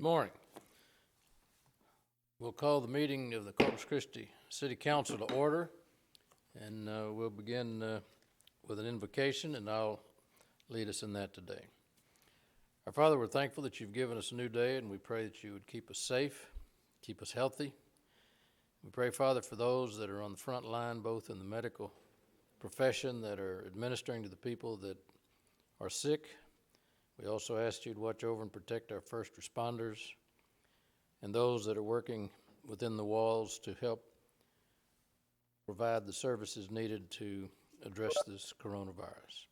morning. We'll call the meeting of the Corpus Christi City Council to order, and we'll begin with an invocation, and I'll lead us in that today. Our Father, we're thankful that you've given us a new day, and we pray that you would keep us safe, keep us healthy. We pray, Father, for those that are on the front line, both in the medical profession that are administering to the people that are sick. We also ask you to watch over and protect our first responders and those that are working within the walls to help provide the services needed to address this coronavirus.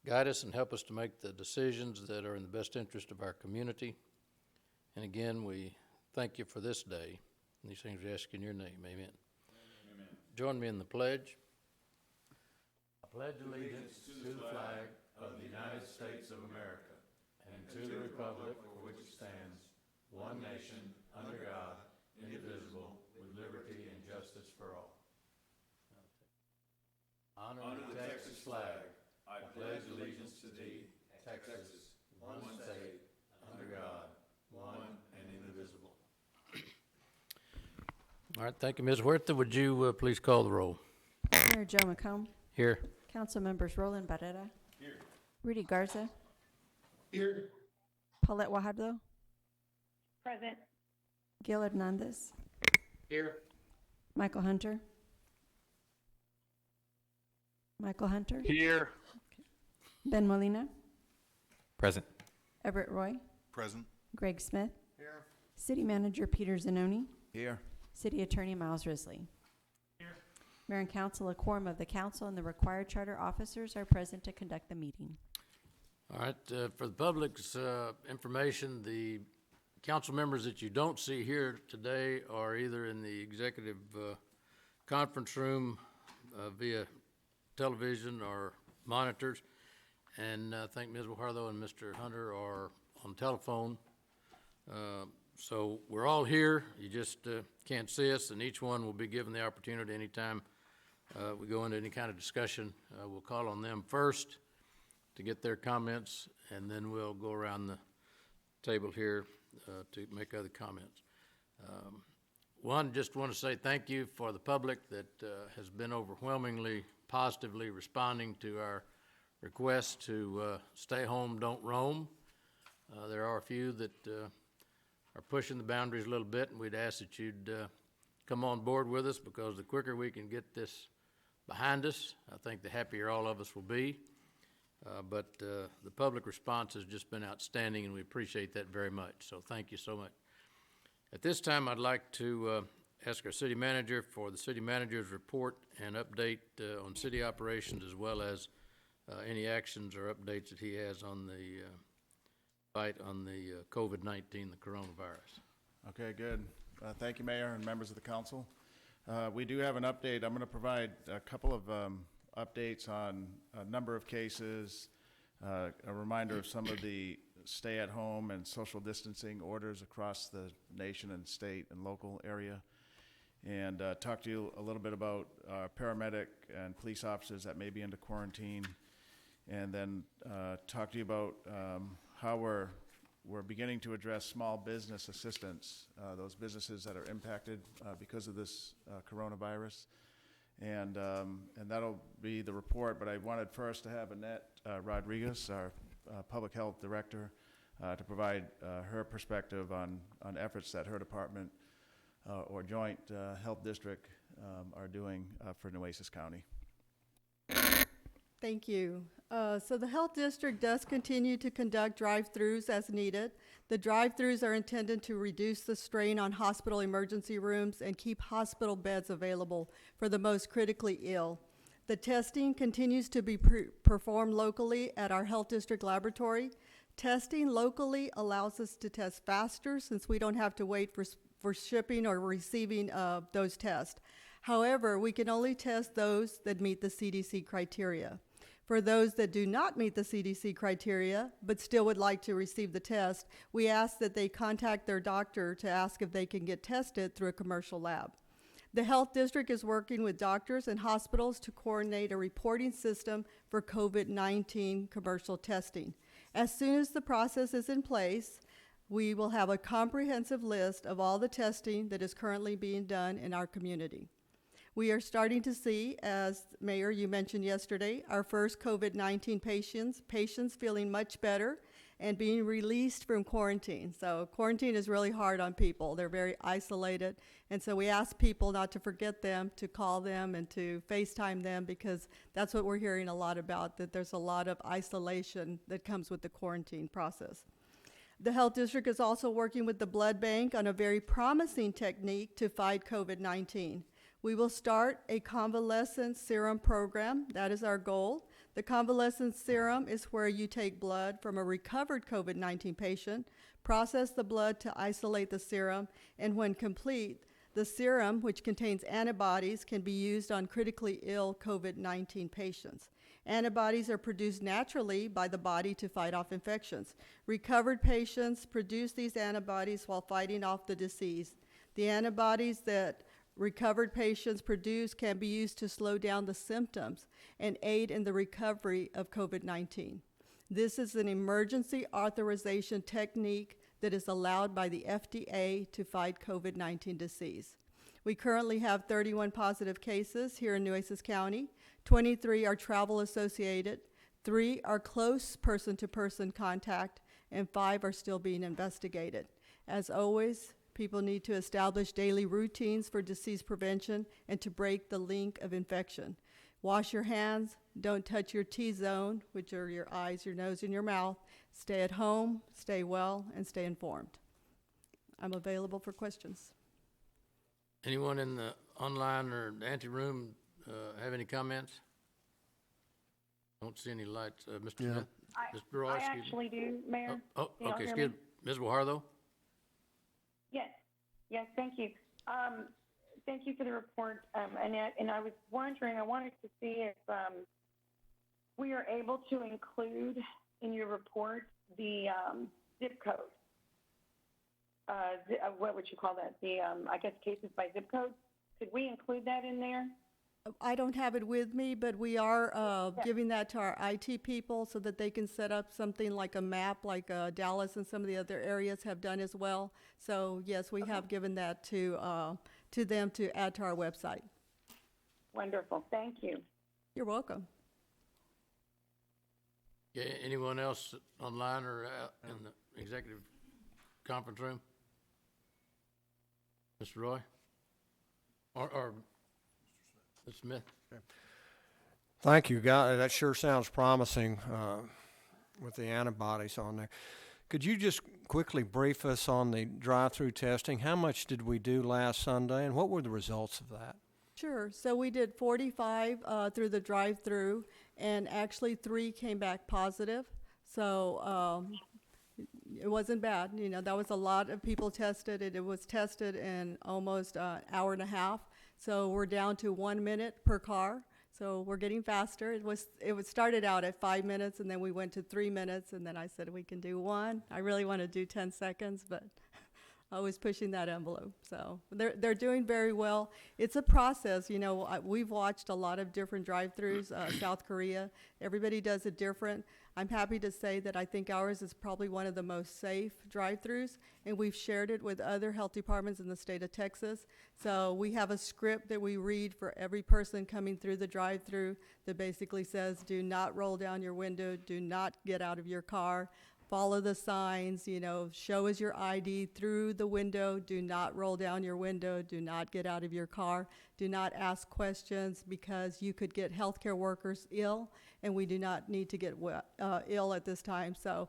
Guide us and help us to make the decisions that are in the best interest of our community. And again, we thank you for this day. And these things we ask in your name. Amen. Amen. Join me in the pledge. I pledge allegiance to the flag of the United States of America and to the republic for which it stands, one nation, under God, indivisible, with liberty and justice for all. Honor the Texas flag. I pledge allegiance to thee, Texas, one state, under God, one and indivisible. All right, thank you, Ms. Huerta. Would you please call the roll? Mayor Joe McComb. Here. Council members Roland Barrera. Here. Rudy Garza. Here. Paulette Wahablo. Present. Gil Hernandez. Here. Michael Hunter. Michael Hunter. Here. Ben Molina. Present. Everett Roy. Present. Greg Smith. Here. City Manager Peter Zanoni. Here. City Attorney Miles Risley. Here. Mayor and Council, a quorum of the council and the required charter officers are present to conduct the meeting. All right, for the public's information, the council members that you don't see here today are either in the executive conference room via television or monitors, and I think Ms. Wahardo and Mr. Hunter are on telephone. So we're all here, you just can't see us, and each one will be given the opportunity anytime we go into any kind of discussion. We'll call on them first to get their comments, and then we'll go around the table here to make other comments. One, just want to say thank you for the public that has been overwhelmingly positively responding to our request to stay home, don't roam. There are a few that are pushing the boundaries a little bit, and we'd ask that you'd come on board with us, because the quicker we can get this behind us, I think the happier all of us will be. But the public response has just been outstanding, and we appreciate that very much. So thank you so much. At this time, I'd like to ask our city manager for the city manager's report and update on city operations, as well as any actions or updates that he has on the fight on the COVID-19, the coronavirus. Okay, good. Thank you, Mayor and members of the council. We do have an update. I'm going to provide a couple of updates on a number of cases, a reminder of some of the stay-at-home and social distancing orders across the nation and state and local area, and talk to you a little bit about paramedic and police officers that may be into quarantine, and then talk to you about how we're beginning to address small business assistance, those businesses that are impacted because of this coronavirus. And that'll be the report, but I wanted first to have Annette Rodriguez, our Public Health Director, to provide her perspective on efforts that her department or joint health district are doing for Nueces County. Thank you. So the health district does continue to conduct drive-throughs as needed. The drive-throughs are intended to reduce the strain on hospital emergency rooms and keep hospital beds available for the most critically ill. The testing continues to be performed locally at our health district laboratory. Testing locally allows us to test faster, since we don't have to wait for shipping or receiving those tests. However, we can only test those that meet the CDC criteria. For those that do not meet the CDC criteria, but still would like to receive the test, we ask that they contact their doctor to ask if they can get tested through a commercial lab. The health district is working with doctors and hospitals to coordinate a reporting system for COVID-19 commercial testing. As soon as the process is in place, we will have a comprehensive list of all the testing that is currently being done in our community. We are starting to see, as Mayor, you mentioned yesterday, our first COVID-19 patients feeling much better and being released from quarantine. So quarantine is really hard on people. They're very isolated. And so we ask people not to forget them, to call them and to FaceTime them, because that's what we're hearing a lot about, that there's a lot of isolation that comes with the quarantine process. The Health District is also working with the blood bank on a very promising technique to fight COVID-19. We will start a convalescent serum program. That is our goal. The convalescent serum is where you take blood from a recovered COVID-19 patient, process the blood to isolate the serum, and when complete, the serum, which contains antibodies, can be used on critically ill COVID-19 patients. Antibodies are produced naturally by the body to fight off infections. Recovered patients produce these antibodies while fighting off the disease. The antibodies that recovered patients produce can be used to slow down the symptoms and aid in the recovery of COVID-19. This is an emergency authorization technique that is allowed by the FDA to fight COVID-19 disease. We currently have 31 positive cases here in Nueces County. 23 are travel associated, 3 are close person-to-person contact, and 5 are still being investigated. As always, people need to establish daily routines for disease prevention and to break the link of infection. Wash your hands, don't touch your T-zone, which are your eyes, your nose, and your mouth. Stay at home, stay well, and stay informed. I'm available for questions. Anyone in the online or the anteroom have any comments? Don't see any lights. Mr. Smith? Mr. Roy, I excuse me. actually do, Mayor. Oh, Can y'all okay, hear excuse me? me. Ms. Wahardo? Yes, thank you. Thank you for the report. And I was wondering, I wanted to see if we are able to include in your report the zip code. What would you call that? I guess cases by zip code. Could we include that in there? I don't have it with me, but we are giving that to our IT people so that they can set up something like a map, like Dallas and some of the other areas have done as well. So yes, we have given that to them to add to our website. Wonderful. Thank you. You're welcome. Yeah, anyone else online or out in the executive conference room? Mr. Roy? Or Mr. Smith? Thank you, guy. That sure sounds promising with the antibodies on there. Could you just quickly brief us on the drive-through testing? How much did we do last Sunday, and what were the results of that? Sure. So we did 45 through the drive-through, and actually 3 came back positive. So it wasn't bad. You know, that was a lot of people tested. It was tested in almost an hour and a half. So we're down to 1 minute per car. So we're getting faster. It started out at 5 minutes, and then we went to 3 minutes, and then I said we can do 1. I really want to do 10 seconds, but I was pushing that envelope. So they're doing very well. It's a process. You know, we've watched a lot of different drive-throughs, South Korea. Everybody does it different. I'm happy to say that I think ours is probably one of the most safe drive-throughs, and we've shared it with other health departments in the state of Texas. So we have a script that we read for every person coming through the drive-through that basically says, do not roll down your window, do not get out of your car, follow the signs, you know, show us your ID through the window, do not roll down your window, do not get out of your car, do not ask questions because you could get healthcare workers ill, and we do not need to get ill at this time. So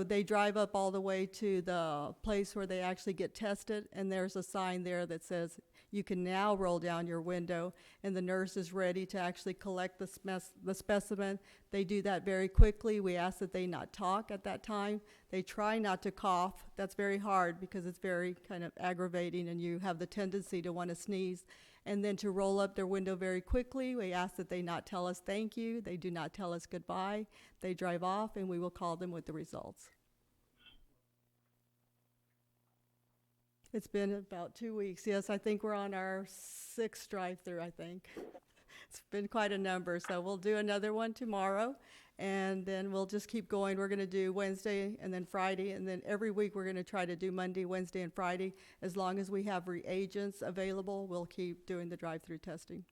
they drive up all the way to the place where they actually get tested, and there's a sign there that says you can now roll down your window, and the nurse is ready to actually collect the specimen. They do that very quickly. We ask that they not talk at that time. They try not to cough. That's very hard because it's very kind of aggravating, and you have the tendency to want to sneeze. And then to roll up their window very quickly, we ask that they not tell us thank you. They do not tell us goodbye. They drive off, and we will call them with the results. It's been about 2 weeks. Yes, I think we're on our 6th drive-through, I think. It's been quite a number, so we'll do another one tomorrow. And then we'll just keep going. We're going to do Wednesday and then Friday, and then every week we're going to try to do Monday, Wednesday, and Friday. As long as we have reagents available, we'll keep doing the drive-through testing.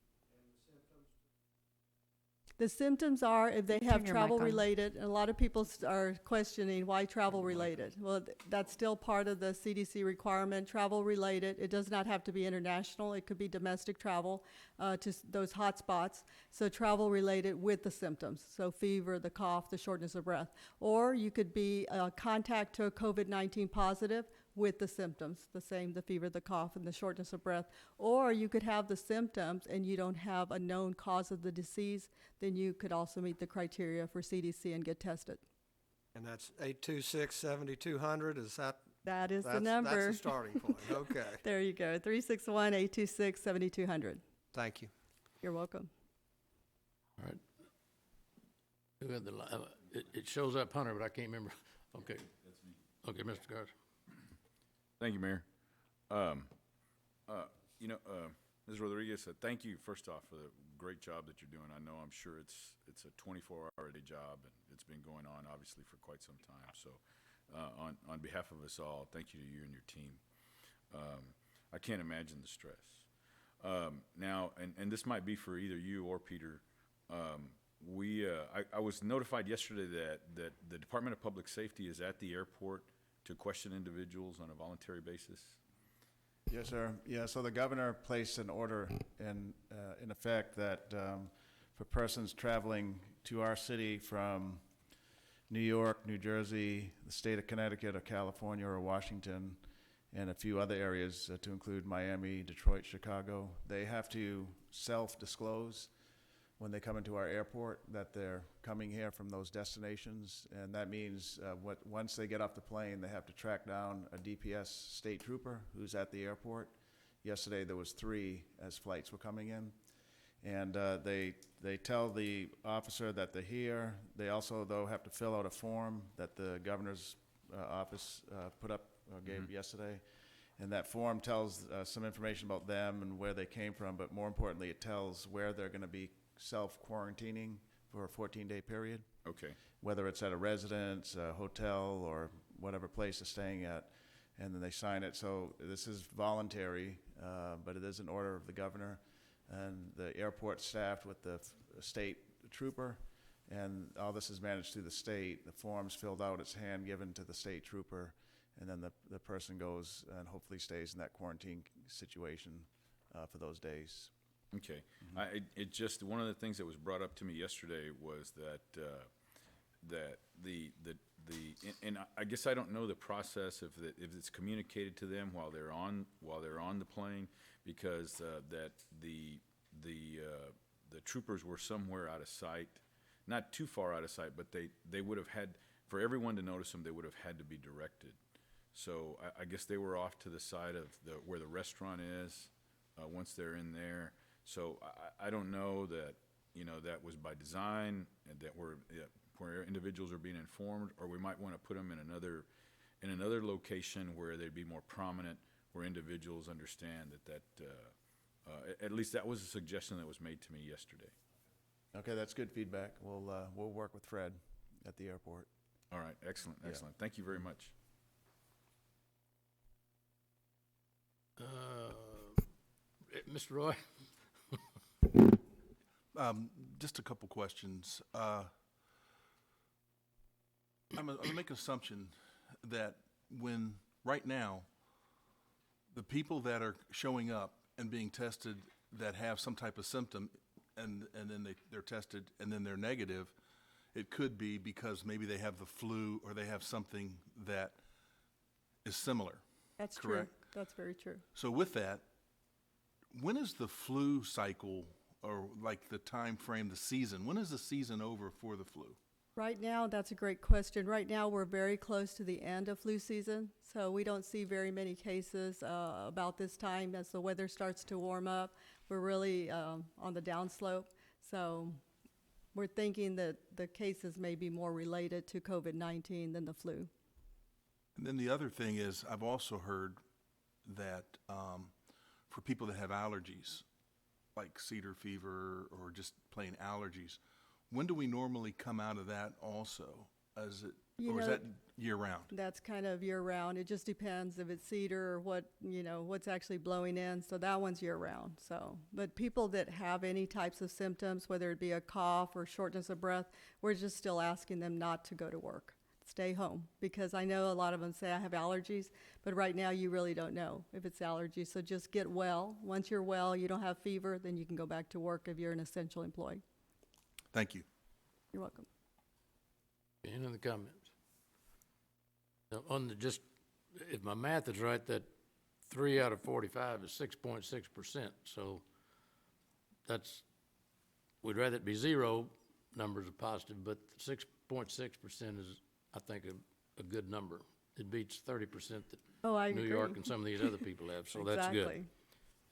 The symptoms are if they have Turn your mic on. travel-related, and a lot of people are questioning why travel-related. Well, that's still part of the CDC requirement, travel-related. It does not have to be international. It could be domestic travel to those hot spots. So travel-related with the symptoms, so fever, the cough, the shortness of breath. Or you could be contact to a COVID-19 positive with the symptoms, the same, the fever, the cough, and the shortness of breath. Or you could have the symptoms and you don't have a known cause of the disease, then you could also meet the criteria for CDC and get tested. And that's 826-7200, is that? That is the That's number. the starting point, okay. There you go, 361-826-7200. Thank you. You're welcome. All right. Who had the, it shows up Hunter, but I can't remember. Okay. That's me. Okay, Mr. Garza. Thank you, Mayor. Ms. Rodriguez, thank you first off for the great job that you're doing. I'm sure it's a 24-hour-a-day job, and it's been going on obviously for quite some time. So, on behalf of us all, thank you to you and your team. I can't imagine the stress. Now, and this might be for either you or Peter. I was notified yesterday that the Department of Public Safety is at the airport to question individuals on a voluntary basis. Yes, sir. Yeah, so the governor placed an order in effect that for persons traveling to our city from New York, New Jersey, the state of Connecticut or California or Washington, and a few other areas to include Miami, Detroit, Chicago, they have to self-disclose when they come into our airport that they're coming here from those destinations. And that means once they get off the plane, they have to track down a DPS state trooper who's at the airport. Yesterday there was 3 as flights were coming in. And they tell the officer that they're here. They also, though, have to fill out a form that the governor's office put up, gave yesterday. And that form tells some information about them and where they came from, but more importantly, it tells where they're going to be self-quarantining for a 14-day period, Okay. whether it's at a residence, a hotel, or whatever place they're staying at, and then they sign it. So this is voluntary, but it is an order of the governor, and the airport staffed with the state trooper, and all this is managed through the state. The form's filled out, it's hand-given to the state trooper, and then the person goes and hopefully stays in that quarantine situation for those days. Okay. It just, one of the things that was brought up to me yesterday was that and I guess I don't know the process if it's communicated to them while they're on the plane, because that the troopers were somewhere out of sight, not too far out of sight, but they would have had, for everyone to notice them, they would have had to be directed. So I guess they were off to the side of where the restaurant is once they're in there. So I don't know that, that was by design and that where individuals are being informed, or we might want to put them in another location where they'd be more prominent, where individuals understand that at least that was a suggestion that was made to me yesterday. Okay, that's good feedback. We'll work with Fred at the airport. All right, excellent. Yeah. Thank you very much. Mr. Roy? Just a couple questions. I'm gonna make an assumption that right now, the people that are showing up and being tested that have some type of symptom, and then they're tested and then they're negative, it could be because maybe they have the flu or they have something that is similar. That's true. Correct. That's very true. So with that, when is the flu cycle, or like the time frame, the season? When is the season over for the flu? Right now, that's a great question. Right now, we're very close to the end of flu season, so we don't see very many cases about this time. As the weather starts to warm up, we're really on the downslope. So we're thinking that the cases may be more related to COVID-19 than the flu. And then the other thing is, I've also heard that for people that have allergies, like cedar fever or just plain allergies, when do we normally come out of that also? Is it, You or is know- that year-round? That's kind of year-round. It just depends if it's cedar or what, what's actually blowing in. So that one's year-round, so. But people that have any types of symptoms, whether it be a cough or shortness of breath, we're just still asking them not to go to work. Stay home, because I know a lot of them say, I have allergies, but right now you really don't know if it's allergies. So just get well. Once you're well, you don't have fever, then you can go back to work if you're an essential employee. Thank you. You're welcome. Any other comments? Now, on the just, if my math is right, that 3 out of 45 is 6.6%. So that's, we'd rather it be zero numbers are positive, but 6.6% is, I think, a good number. It beats 30% that Oh, I New agree. York and some of these other people have, so that's good. Exactly.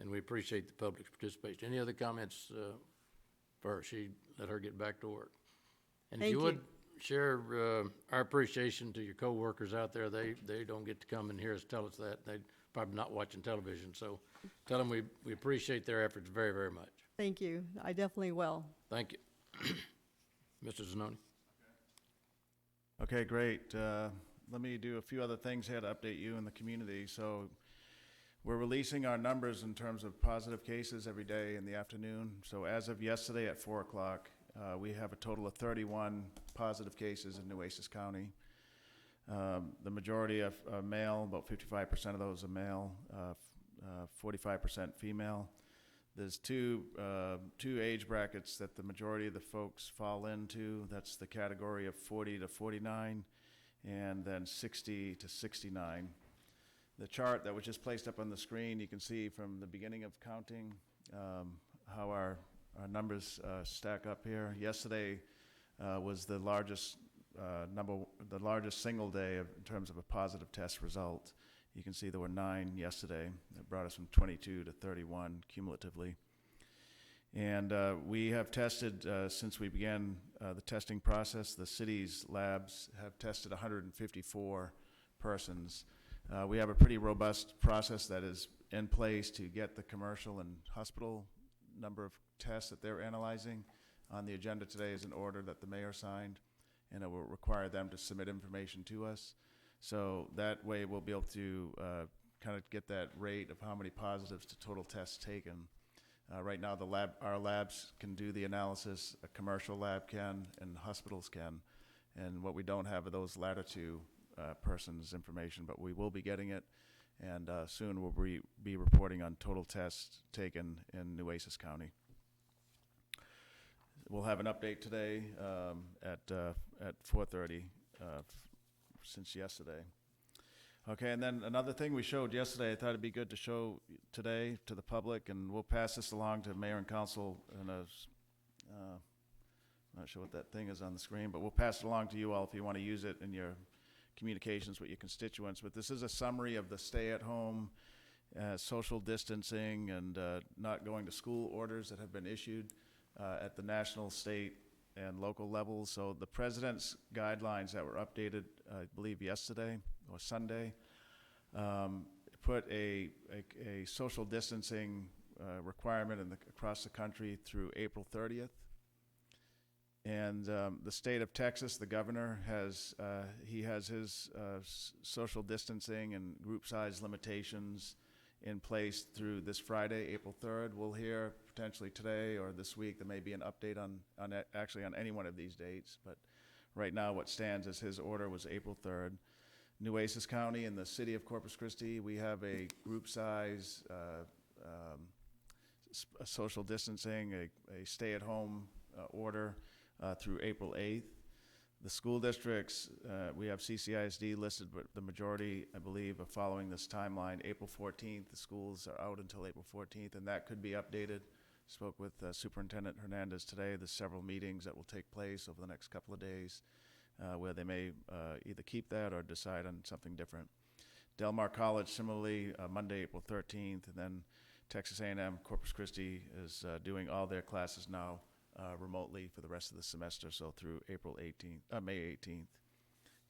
And we appreciate the public's participation. Any other comments for her? Let her get back to work. And if Thank you would, you. share our appreciation to your coworkers out there. They don't get to come and hear us tell us that. They're probably not watching television, so tell them we appreciate their efforts very, very much. Thank you. I definitely will. Thank you. Mr. Zanoni? Okay, great. Let me do a few other things here to update you and the community. So we're releasing our numbers in terms of positive cases every day in the afternoon. So as of yesterday at 4 o'clock, we have a total of 31 positive cases in Nueces County. The majority of male, about 55% of those are male, 45% female. There's two age brackets that the majority of the folks fall into. That's the category of 40 to 49, and then 60 to 69. The chart that was just placed up on the screen, you can see from the beginning of counting how our numbers stack up here. Yesterday was the largest the largest single day in terms of a positive test result. You can see there were 9 yesterday. That brought us from 22 to 31 cumulatively. And we have tested, since we began the testing process, the city's labs have tested 154 persons. We have a pretty robust process that is in place to get the commercial and hospital number of tests that they're analyzing. On the agenda today is an order that the mayor signed, and it will require them to submit information to us. So that way we'll be able to kind of get that rate of how many positives to total tests taken. Right now, our labs can do the analysis, a commercial lab can, and hospitals can. And what we don't have are those latter two persons' information, but we will be getting it. And soon we'll be reporting on total tests taken in Nueces County. We'll have an update today at 4:30 since yesterday. Okay, and then another thing we showed yesterday, I thought it'd be good to show today to the public, and we'll pass this along to mayor and council in a, I'm not sure what that thing is on the screen, but we'll pass it along to you all if you want to use it in your communications with your constituents. But this is a summary of the stay-at-home, social distancing, and not going to school orders that have been issued at the national, state, and local levels. So the president's guidelines that were updated, I believe, yesterday or Sunday, put a social distancing requirement across the country through April 30th. And the state of Texas, the governor has his social distancing and group size limitations in place through this Friday, April 3rd. We'll hear potentially today or this week, there may be an update on actually on any one of these dates, but right now what stands as his order was April 3rd. Nueces County and the city of Corpus Christi, we have a group size social distancing, a stay-at-home order through April 8th. The school districts, we have CCISD listed, but the majority, I believe, are following this timeline. April 14th, the schools are out until April 14th, and that could be updated. Spoke with Superintendent Hernandez today. There's several meetings that will take place over the next couple of days where they may either keep that or decide on something different. Del Mar College, similarly, Monday, April 13th, and then Texas A&M Corpus Christi is doing all their classes now remotely for the rest of the semester, so through May 18th.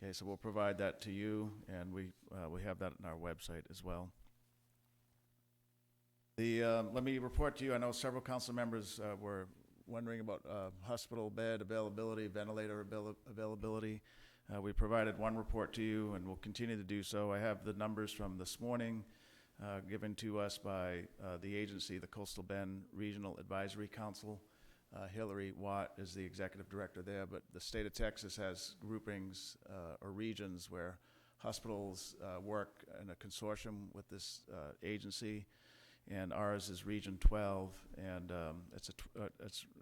Okay, so we'll provide that to you, and we have that on our website as well. Let me report to you, I know several council members were wondering about hospital bed availability, ventilator availability. We provided one report to you and will continue to do so. I have the numbers from this morning given to us by the agency, the Coastal Bend Regional Advisory Council. Hillary Watt is the executive director there, but the state of Texas has groupings or regions where hospitals work in a consortium with this agency, and ours is Region 12, and it's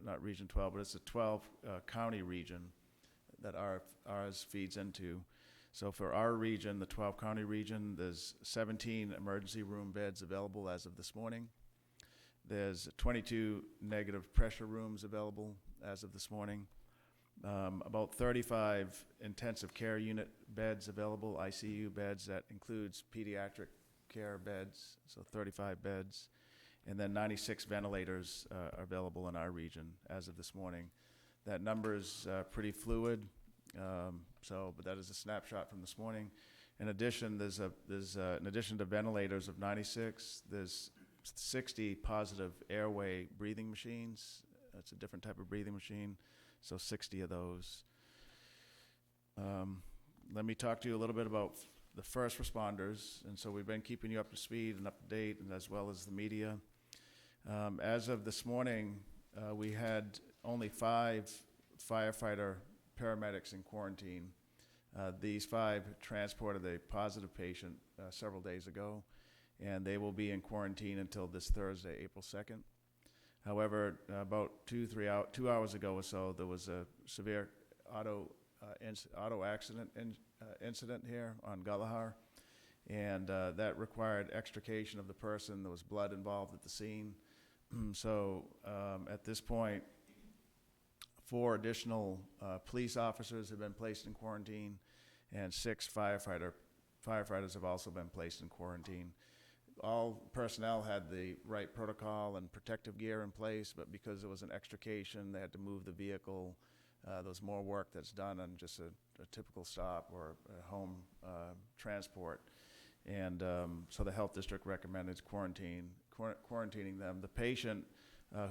not Region 12, but it's a 12 county region that ours feeds into. So for our region, the 12 county region, there's 17 emergency room beds available as of this morning. There's 22 negative pressure rooms available as of this morning. About 35 intensive care unit beds available, ICU beds. That includes pediatric care beds, so 35 beds. And then 96 ventilators are available in our region as of this morning. That number is pretty fluid, but that is a snapshot from this morning. In addition, in addition to ventilators of 96, there's 60 positive airway breathing machines. It's a different type of breathing machine, so 60 of those. Let me talk to you a little bit about the first responders, and so we've been keeping you up to speed and up to date, and as well as the media. As of this morning, we had only 5 firefighter paramedics in quarantine. These 5 transported a positive patient several days ago, and they will be in quarantine until this Thursday, April 2nd. However, about 2 hours ago or so, there was a severe auto accident incident here on Gullahar, and that required extrication of the person. There was blood involved at the scene. So at this point, 4 additional police officers have been placed in quarantine, and 6 firefighters have also been placed in quarantine. All personnel had the right protocol and protective gear in place, but because it was an extrication, they had to move the vehicle. There was more work that's done on just a typical stop or a home transport. And so the health district recommended quarantining them. The patient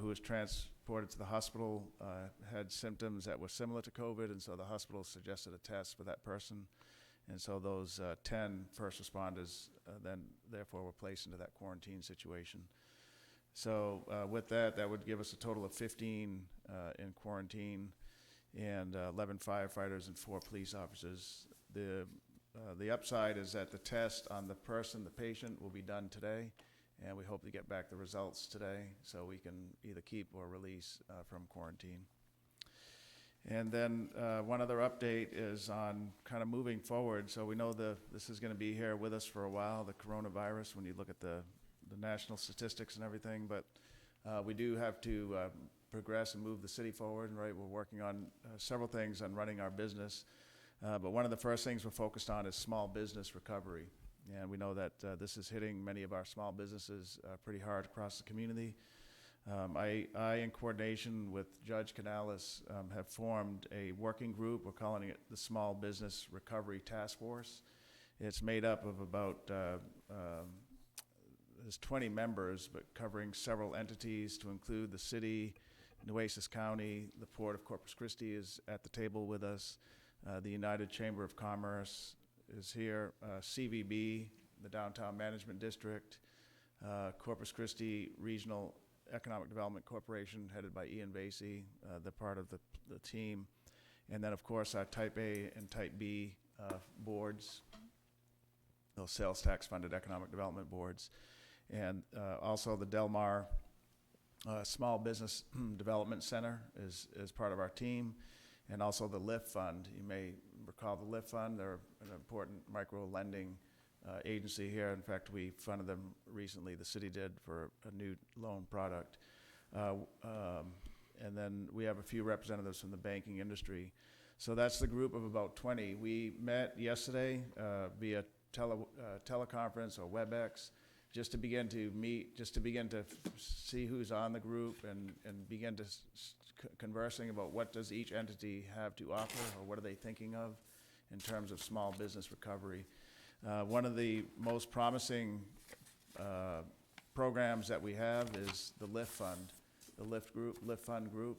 who was transported to the hospital had symptoms that were similar to COVID, and so the hospital suggested a test for that person. And so those 10 first responders then therefore were placed into that quarantine situation. So with that, that would give us a total of 15 in quarantine, and 11 firefighters and 4 police officers. The upside is that the test on the patient, will be done today, and we hope to get back the results today so we can either keep or release from quarantine. And then one other update is on kind of moving forward. So we know this is going to be here with us for a while, the coronavirus, when you look at the national statistics and everything, but we do have to progress and move the city forward, right? We're working on several things on running our business, but one of the first things we're focused on is small business recovery. And we know that this is hitting many of our small businesses pretty hard across the community. I, in coordination with Judge Canales, have formed a working group. We're calling it the Small Business Recovery Task Force. It's made up of about there's 20 members, but covering several entities to include the city, Nueces County, the Port of Corpus Christi is at the table with us, the United Chamber of Commerce is here, CVB, the Downtown Management District, Corpus Christi Regional Economic Development Corporation, headed by Ian Vasey, they're part of the team, and then of course our Type A and Type B boards, those sales tax funded economic development boards, and also the Del Mar Small Business Development Center is part of our team, and also the LIFT Fund. You may recall the LIFT Fund. They're an important micro lending agency here. In fact, we funded them recently, the city did, for a new loan product. And then we have a few representatives from the banking industry. So that's the group of about 20. We met yesterday via teleconference or WebEx, just to begin to meet, just to begin to see who's on the group and begin to conversing about what does each entity have to offer, or what are they thinking of in terms of small business recovery. One of the most promising programs that we have is the LIFT Fund. the Lift Fund Group.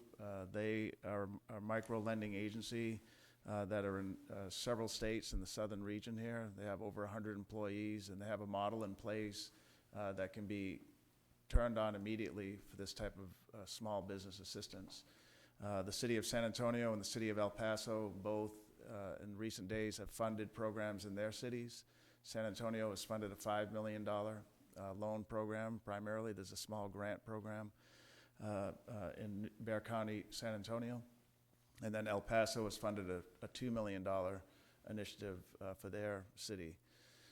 They are a micro lending agency that are in several states in the southern region here. They have over 100 employees, and they have a model in place that can be turned on immediately for this type of small business assistance. The city of San Antonio and the city of El Paso both in recent days have funded programs in their cities. San Antonio has funded a $5 million loan program primarily. There's a small grant program in Bexar County, San Antonio. And then El Paso has funded a $2 million initiative for their city.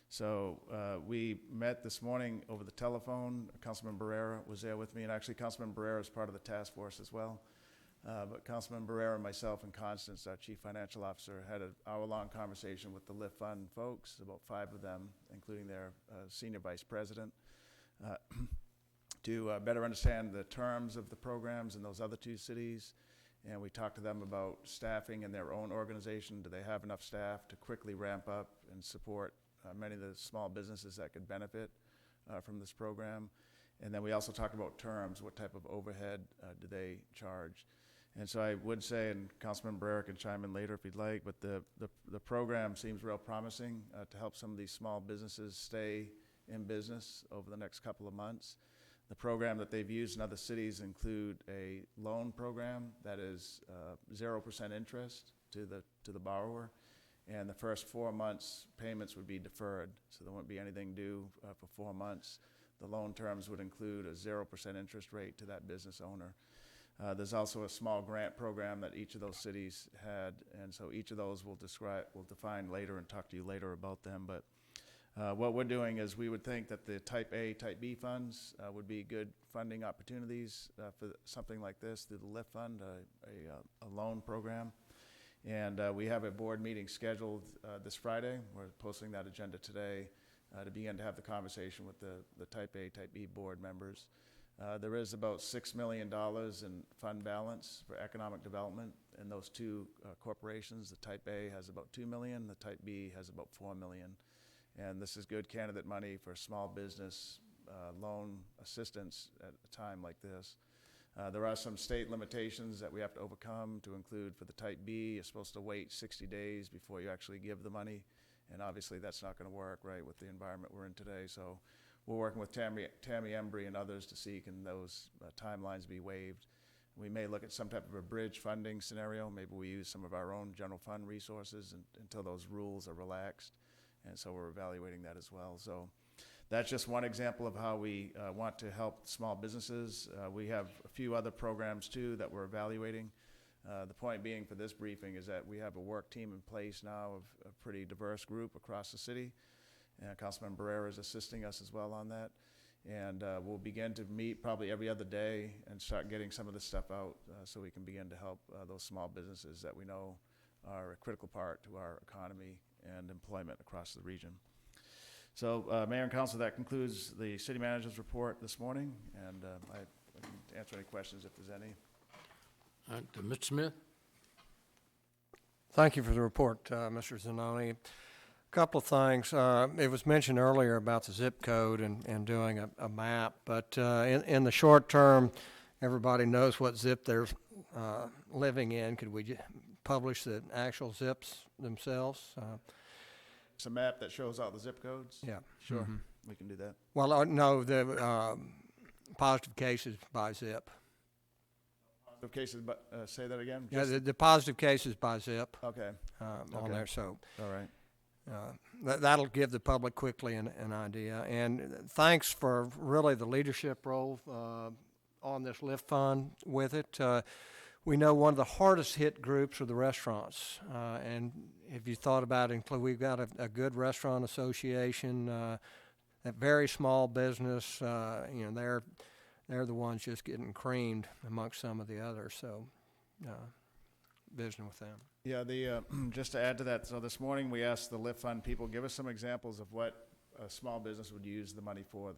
So we met this morning over the telephone. Councilman Barrera was there with me, and actually Councilman Barrera is part of the task force as well. But Councilman Barrera, myself, and Constance, our Chief Financial Officer, had an hour-long conversation with the Lift Fund folks, about 5 of them, including their Senior Vice President, to better understand the terms of the programs in those other 2 cities. And we talked to them about staffing in their own organization. Do they have enough staff to quickly ramp up and support many of the small businesses that could benefit from this program? And then we also talked about terms. What type of overhead do they charge? And so I would say, and Councilman Barrera can chime in later if he'd like, but the program seems real promising to help some of these small businesses stay in business over the next couple of months. The program that they've used in other cities include a loan program that is 0% interest to the borrower, and the first 4 months payments would be deferred, so there won't be anything due for 4 months. The loan terms would include a 0% interest rate to that business owner. There's also a small grant program that each of those cities had, and so each of those we'll define later and talk to you later about them. But what we're doing is we would think that the Type A, Type B funds would be good funding opportunities for something like this through the Lift Fund, a loan program. And we have a board meeting scheduled this Friday. We're posting that agenda today to begin to have the conversation with the Type A, Type B board members. There is about $6 million in fund balance for economic development in those 2 corporations. The Type A has about $2 million, the Type B has about $4 million. And this is good candidate money for small business loan assistance at a time like this. There are some state limitations that we have to overcome to include for the Type B. You're supposed to wait 60 days before you actually give the money. And obviously that's not going to work, right, with the environment we're in today. So we're working with Tammy Embry and others to see can those timelines be waived. We may look at some type of a bridge funding scenario. Maybe we use some of our own general fund resources until those rules are relaxed. And so we're evaluating that as well. So that's just one example of how we want to help small businesses. We have a few other programs too that we're evaluating. The point being for this briefing is that we have a work team in place now of a pretty diverse group across the city. And Councilman Barrera is assisting us as well on that. And we'll begin to meet probably every other day and start getting some of this stuff out so we can begin to help those small businesses that we know are a critical part to our economy and employment across the region. So, Mayor and Council, that concludes the City Manager's report this morning, and I can answer any questions if there's any. All right, Mr. Smith? Thank you for the report, Mr. Zanoni. A couple of things. It was mentioned earlier about the zip code and doing a map, but in the short term, everybody knows what zip they're living in. Could we publish the actual zips themselves? It's a map that shows all the zip codes? Yeah. Sure, Mhm. we can do that. Well, no, the positive cases by zip. Positive cases, but say that again? Yeah, Just- the positive cases by zip Okay, on Okay. there, so all right. that'll give the public quickly an idea. And thanks for really the leadership role on this Lift Fund with it. We know one of the hardest hit groups are the restaurants. And if you thought about it, we've got a good restaurant association, a very small business, they're the ones just getting creamed amongst some of the others, so visiting with them. Yeah, just to add to that, so this morning we asked the Lift Fund people, give us some examples of what a small business would use the money for.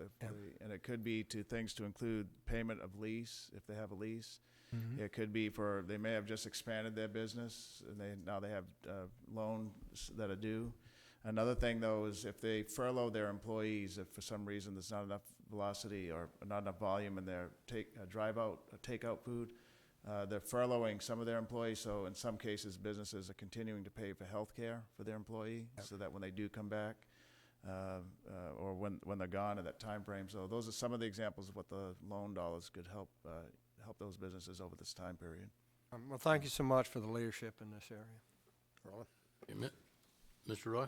And it could be things to include payment of lease, if they have a lease. Mm-hmm. It could be they may have just expanded their business, and now they have loans that are due. Another thing, though, is if they furlough their employees, if for some reason there's not enough velocity or not enough volume in their takeout food. They're furloughing some of their employees, so in some cases, businesses are continuing to pay for health care for their employee, so that when they do come back, or when they're gone in that time frame. So those are some of the examples of what the loan dollars could help those businesses over this time period. Well, thank you so much for the leadership in this area. Roland? Mr. Roy?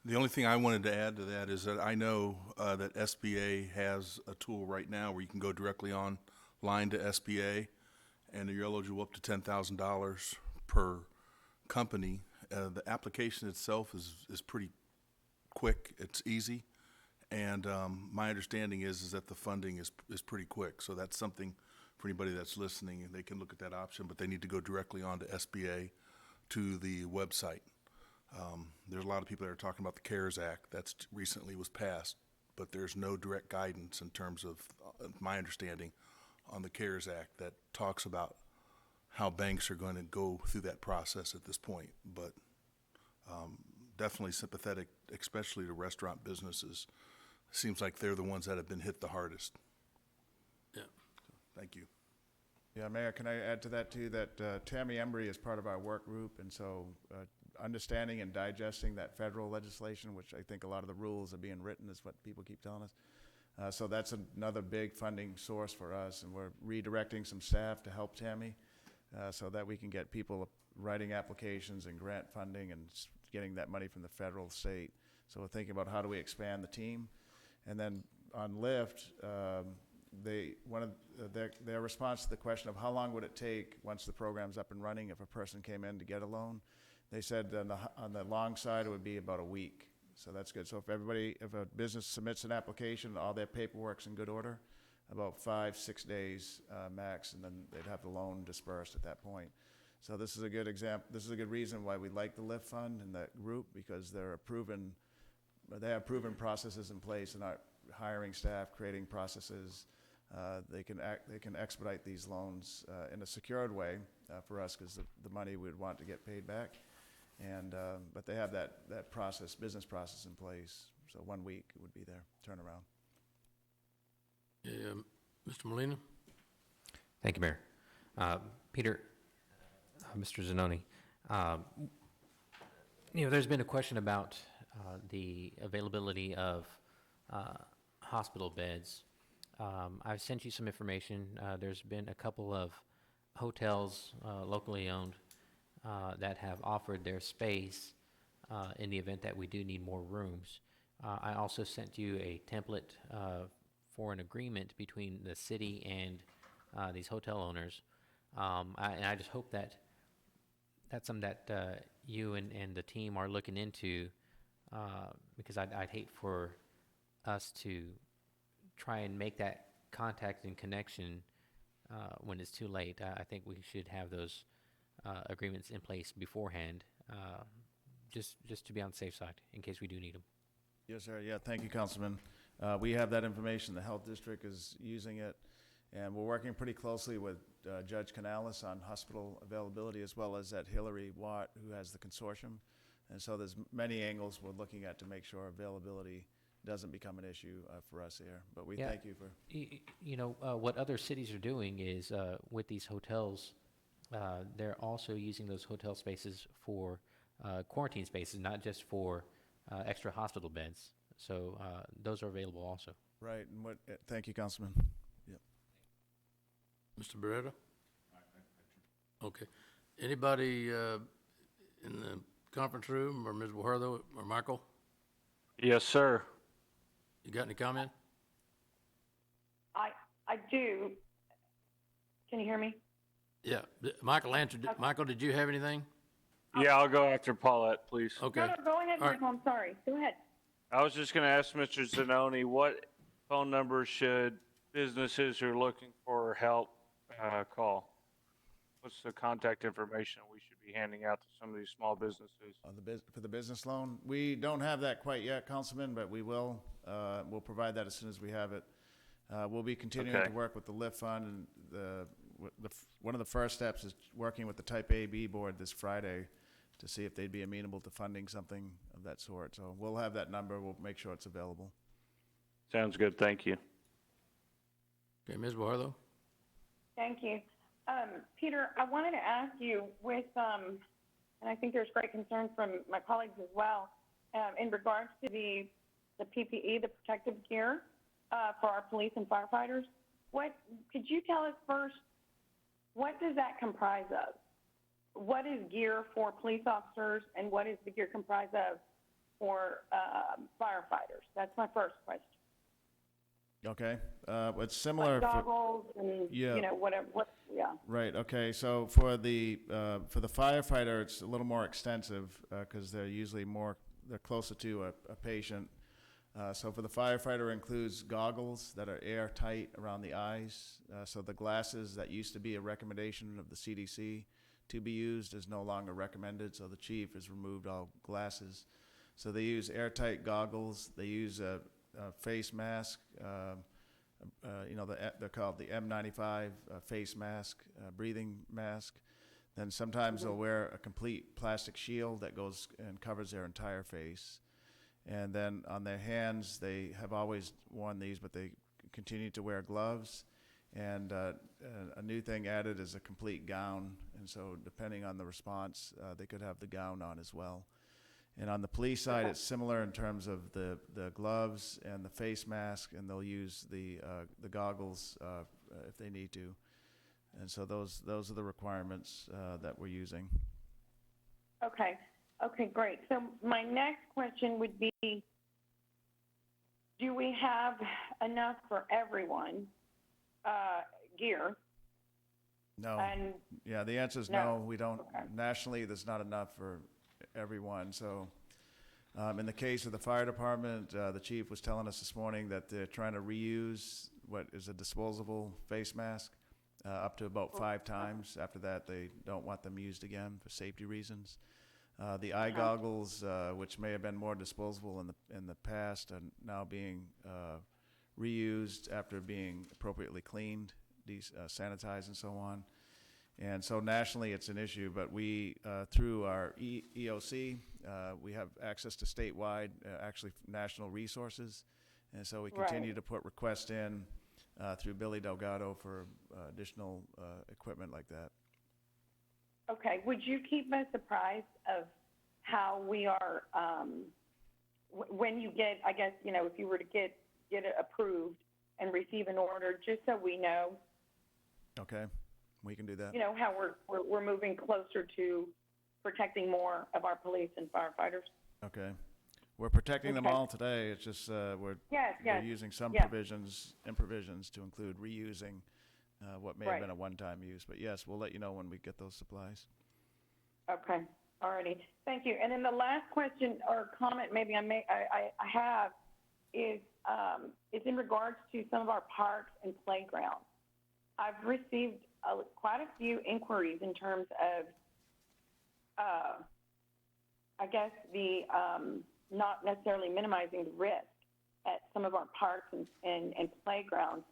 The only thing I wanted to add to that is that I know that SBA has a tool right now where you can go directly online to SBA, and you're eligible up to $10,000 per company. The application itself is pretty quick. It's easy, and my understanding is that the funding is pretty quick. So that's something for anybody that's listening, and they can look at that option, but they need to go directly onto SBA to the website. There's a lot of people that are talking about the CARES Act that's recently was passed, but there's no direct guidance in terms of my understanding on the CARES Act that talks about how banks are going to go through that process at this point. But definitely sympathetic, especially to restaurant businesses. Seems like they're the ones that have been hit the hardest. Yeah. Thank you. Yeah, Mayor, can I add to that too, that Tammy Embry is part of our work group, and so understanding and digesting that federal legislation, which I think a lot of the rules are being written, is what people keep telling us. So that's another big funding source for us, and we're redirecting some staff to help Tammy so that we can get people writing applications and grant funding and getting that money from the federal, state. So we're thinking about how do we expand the team. And then on Lyft, their response to the question of how long would it take once the program's up and running if a person came in to get a loan, they said on the long side it would be about a week. So that's good. So if a business submits an application, all their paperwork's in good order, about 5-6 days max, and then they'd have the loan dispersed at that point. So this is a good example. This is a good reason why we like the Lyft Fund and that group, because they have proven processes in place and are hiring staff, creating processes. They can expedite these loans in a secured way for us, because the money we'd want to get paid back. And but they have that business process in place. So 1 week would be their turnaround. Mr. Molina? Thank you, Mayor. Peter, Mr. Zanoni, there's been a question about the availability of hospital beds. I've sent you some information. There's been a couple of hotels locally owned that have offered their space in the event that we do need more rooms. I also sent you a template for an agreement between the city and these hotel owners. And I just hope that that's something that you and the team are looking into, because I'd hate for us to try and make that contact and connection when it's too late. I think we should have those agreements in place beforehand, just to be on the safe side in case we do need them. Yes, sir. Yeah, thank you, Councilman. We have that information. The Health District is using it, and we're working pretty closely with Judge Canales on hospital availability, as well as at Hillary Watt, who has the consortium. And so there's many angles we're looking at to make sure availability doesn't become an issue for us here. But we thank you for... What other cities are doing is with these hotels, they're also using those hotel spaces for quarantine spaces, not just for extra hospital beds. So those are available also. Right. And thank you, Councilman. Yep. Mr. Beretta? Okay. Anybody in the conference room, or Ms. Guajardo, or Michael? Yes, sir. You got any comment? I do. Can you hear me? Yeah. Michael answered. Michael, did you have anything? Yeah, I'll go after Paulette, please. Okay. No, go ahead, All right. Michael. I'm sorry. Go ahead. I was just going to ask Mr. Zanoni, what phone number should businesses who are looking for help call? What's the contact information we should be handing out to some of these small businesses? For the business loan, we don't have that quite yet, Councilman, but we will. We'll provide that as soon as we have it. We'll be continuing to work with the Lyft Fund, and one of the first steps is working with the Type A/B board this Friday to see if they'd be amenable to funding something of that sort. So we'll have that number. We'll make sure it's available. Sounds good, thank you. Okay, Ms. Barlow? Thank you. Peter, I wanted to ask you with, and I think there's great concern from my colleagues as well, in regards to the PPE, the protective gear, for our police and firefighters. Could you tell us first, what does that comprise of? What is gear for police officers, and what is the gear comprised of for firefighters? That's my first question. Okay, it's similar. Like goggles and, Yeah. you know, whatever, yeah. Right, okay, so for the firefighter, it's a little more extensive, because they're usually they're closer to a patient. So for the firefighter, includes goggles that are airtight around the eyes. So the glasses that used to be a recommendation of the CDC to be used is no longer recommended, so the chief has removed all glasses. So they use airtight goggles, they use a face mask, they're called the M95 face mask, breathing mask. Then sometimes they'll wear a complete plastic shield that goes and covers their entire face. And then on their hands, they have always worn these, but they continue to wear gloves. And a new thing added is a complete gown. And so depending on the response, they could have the gown on as well. And on the police side, it's similar in terms of the gloves and the face mask, and they'll use the goggles if they need to. And so those are the requirements that we're using. Okay, great. So my next question would be, do we have enough for everyone, gear? No. And Yeah, the answer is No. no. We don't. Okay. Nationally, there's not enough for everyone. So in the case of the fire department, the chief was telling us this morning that they're trying to reuse what is a disposable face mask up to about 5 times. After that, they don't want them used again for safety reasons. The eye goggles, which may have been more disposable in the past, are now being reused after being appropriately cleaned, sanitized, and so on. And so nationally, it's an issue, but we, through our EOC, we have access to statewide, actually national resources. And so we continue Right. to put requests in through Billy Delgado for additional equipment like that. Okay, would you keep us apprised of how we are, when you get, I guess, you know, if you were to get it approved and receive an order, just so we know, Okay, we can do that. you know, how we're moving closer to protecting more of our police and firefighters? Okay. We're protecting them Okay. all today. It's just we're Yes, using some yeah. provisions to include reusing what may have Right. been a one-time use. But yes, we'll let you know when we get those supplies. Okay, alrighty, thank you. And then the last question or comment maybe I have is in regards to some of our parks and playgrounds. I've received quite a few inquiries in terms of, I guess, the not necessarily minimizing the risk at some of our parks and playgrounds,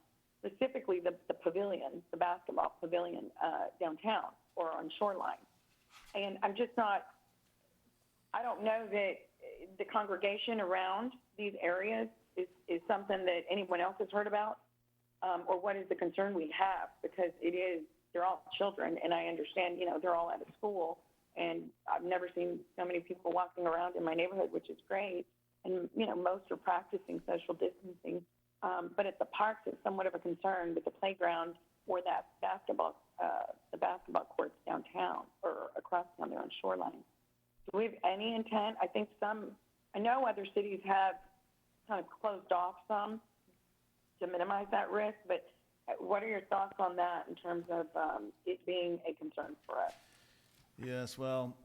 specifically the pavilion, the basketball pavilion downtown or on Shoreline. And I'm just not, I don't know that the congregation around these areas is something that anyone else has heard about, or what is the concern we have, because they're all children, and I understand, you know, they're all out of school, and I've never seen so many people walking around in my neighborhood, which is great, and, you know, most are practicing social distancing, but at the parks, it's somewhat of a concern with the playground or that the basketball courts downtown or across town there on Shoreline. Do we have any intent? I know other cities have kind of closed off some to minimize that risk, but what are your thoughts on that in terms of it being a concern for us? Yes, well,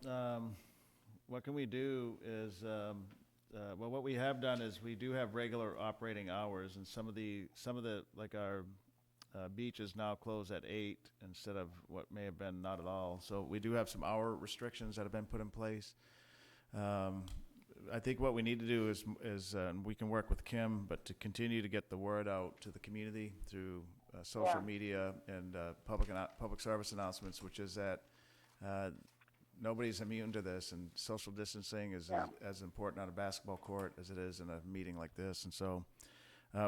what can we do is, well, what we have done is we do have regular operating hours, and some of the like our beaches now close at 8 instead of what may have been not at all. So we do have some hour restrictions that have been put in place. I think what we need to do is we can work with Kim, but to continue to get the word out to the community through social media and public service announcements, which is that nobody's immune to this, and social distancing is Yeah. as important on a basketball court as it is in a meeting like this. And so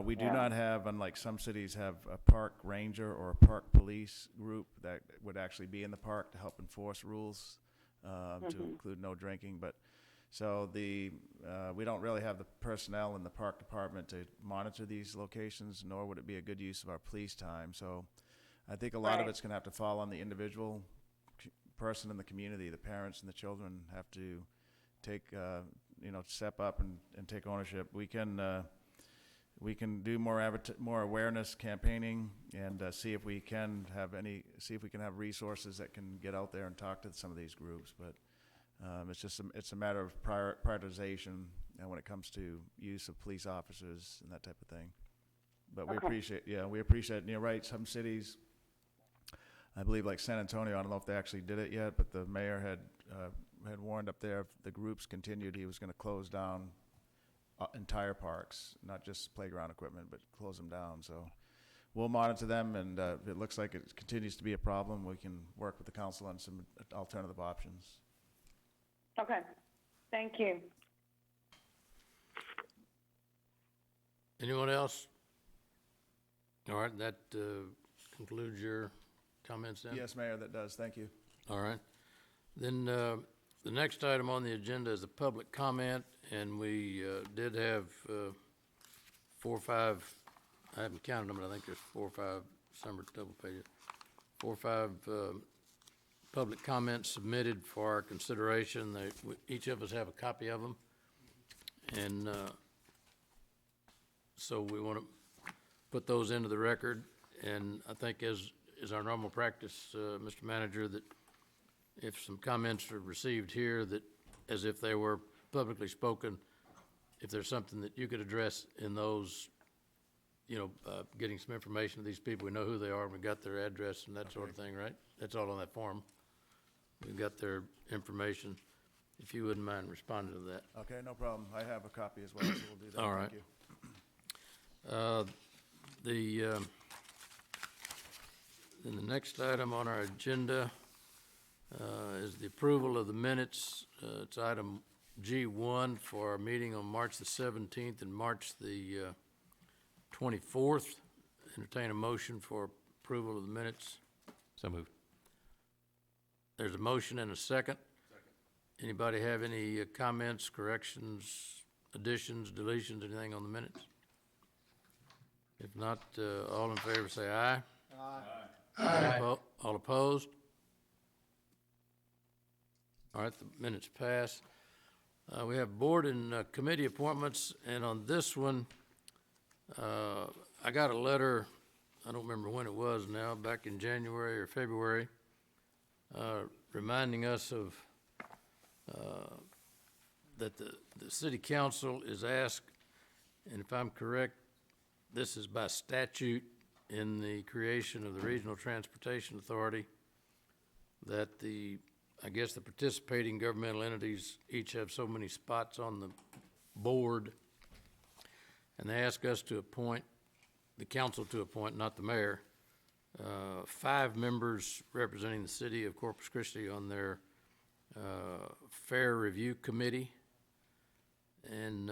we do Yeah. not have, unlike some cities, have a park ranger or a park police group that would actually be in the park to help enforce rules, to include no drinking. But so we don't really have the personnel in the park department to monitor these locations, nor would it be a good use of our police time. So I think a lot of Right. it's going to have to fall on the individual person in the community. The parents and the children have to take, step up and take ownership. We can do more awareness campaigning and see if we can have resources that can get out there and talk to some of these groups. But it's a matter of prioritization when it comes to use of police officers and that type of thing. But we Okay. appreciate, and you're right, some cities, I believe like San Antonio, I don't know if they actually did it yet, but the mayor had warned up there if the groups continued, he was going to close down entire parks, not just playground equipment, but close them down. So we'll monitor them, and if it looks like it continues to be a problem, we can work with the council on some alternative options. Okay, thank you. Anyone else? All right, that concludes your comments then? Yes, Mayor, that does. Thank you. All right. Then the next item on the agenda is a public comment, and we did have 4 or 5, I haven't counted them, but I think there's 4 or 5, some are double pages, 4 or 5 public comments submitted for our consideration. Each of us have a copy of them. And so we want to put those into the record. And I think as our normal practice, Mr. Manager, that if some comments are received here, that as if they were publicly spoken, if there's something that you could address in those, getting some information to these people, we know who they are, and we got their address and that sort of thing, right? That's all on that form. We've got their information. If you wouldn't mind responding to that. Okay, no problem. I have a copy as well, so we'll do that. All right. Thank you. Then the next item on our agenda is the approval of the minutes. It's item G1 for our meeting on March the 17th and March the 24th. Entertain a motion for approval of the minutes. So moved. There's a motion and a second. Anybody have any comments, corrections, additions, deletions, anything on the minutes? If not, all in favor say aye. Aye. All opposed? All right, the minutes pass. We have board and committee appointments, and on this one, I got a letter, I don't remember when it was now, back in January or February, reminding us of that the city council is asked, and if I'm correct, this is by statute in the creation of the Regional Transportation Authority, that I guess the participating governmental entities each have so many spots on the board, and they ask us to appoint, the council to appoint, not the mayor, 5 members representing the city of Corpus Christi on their Fair Review Committee. And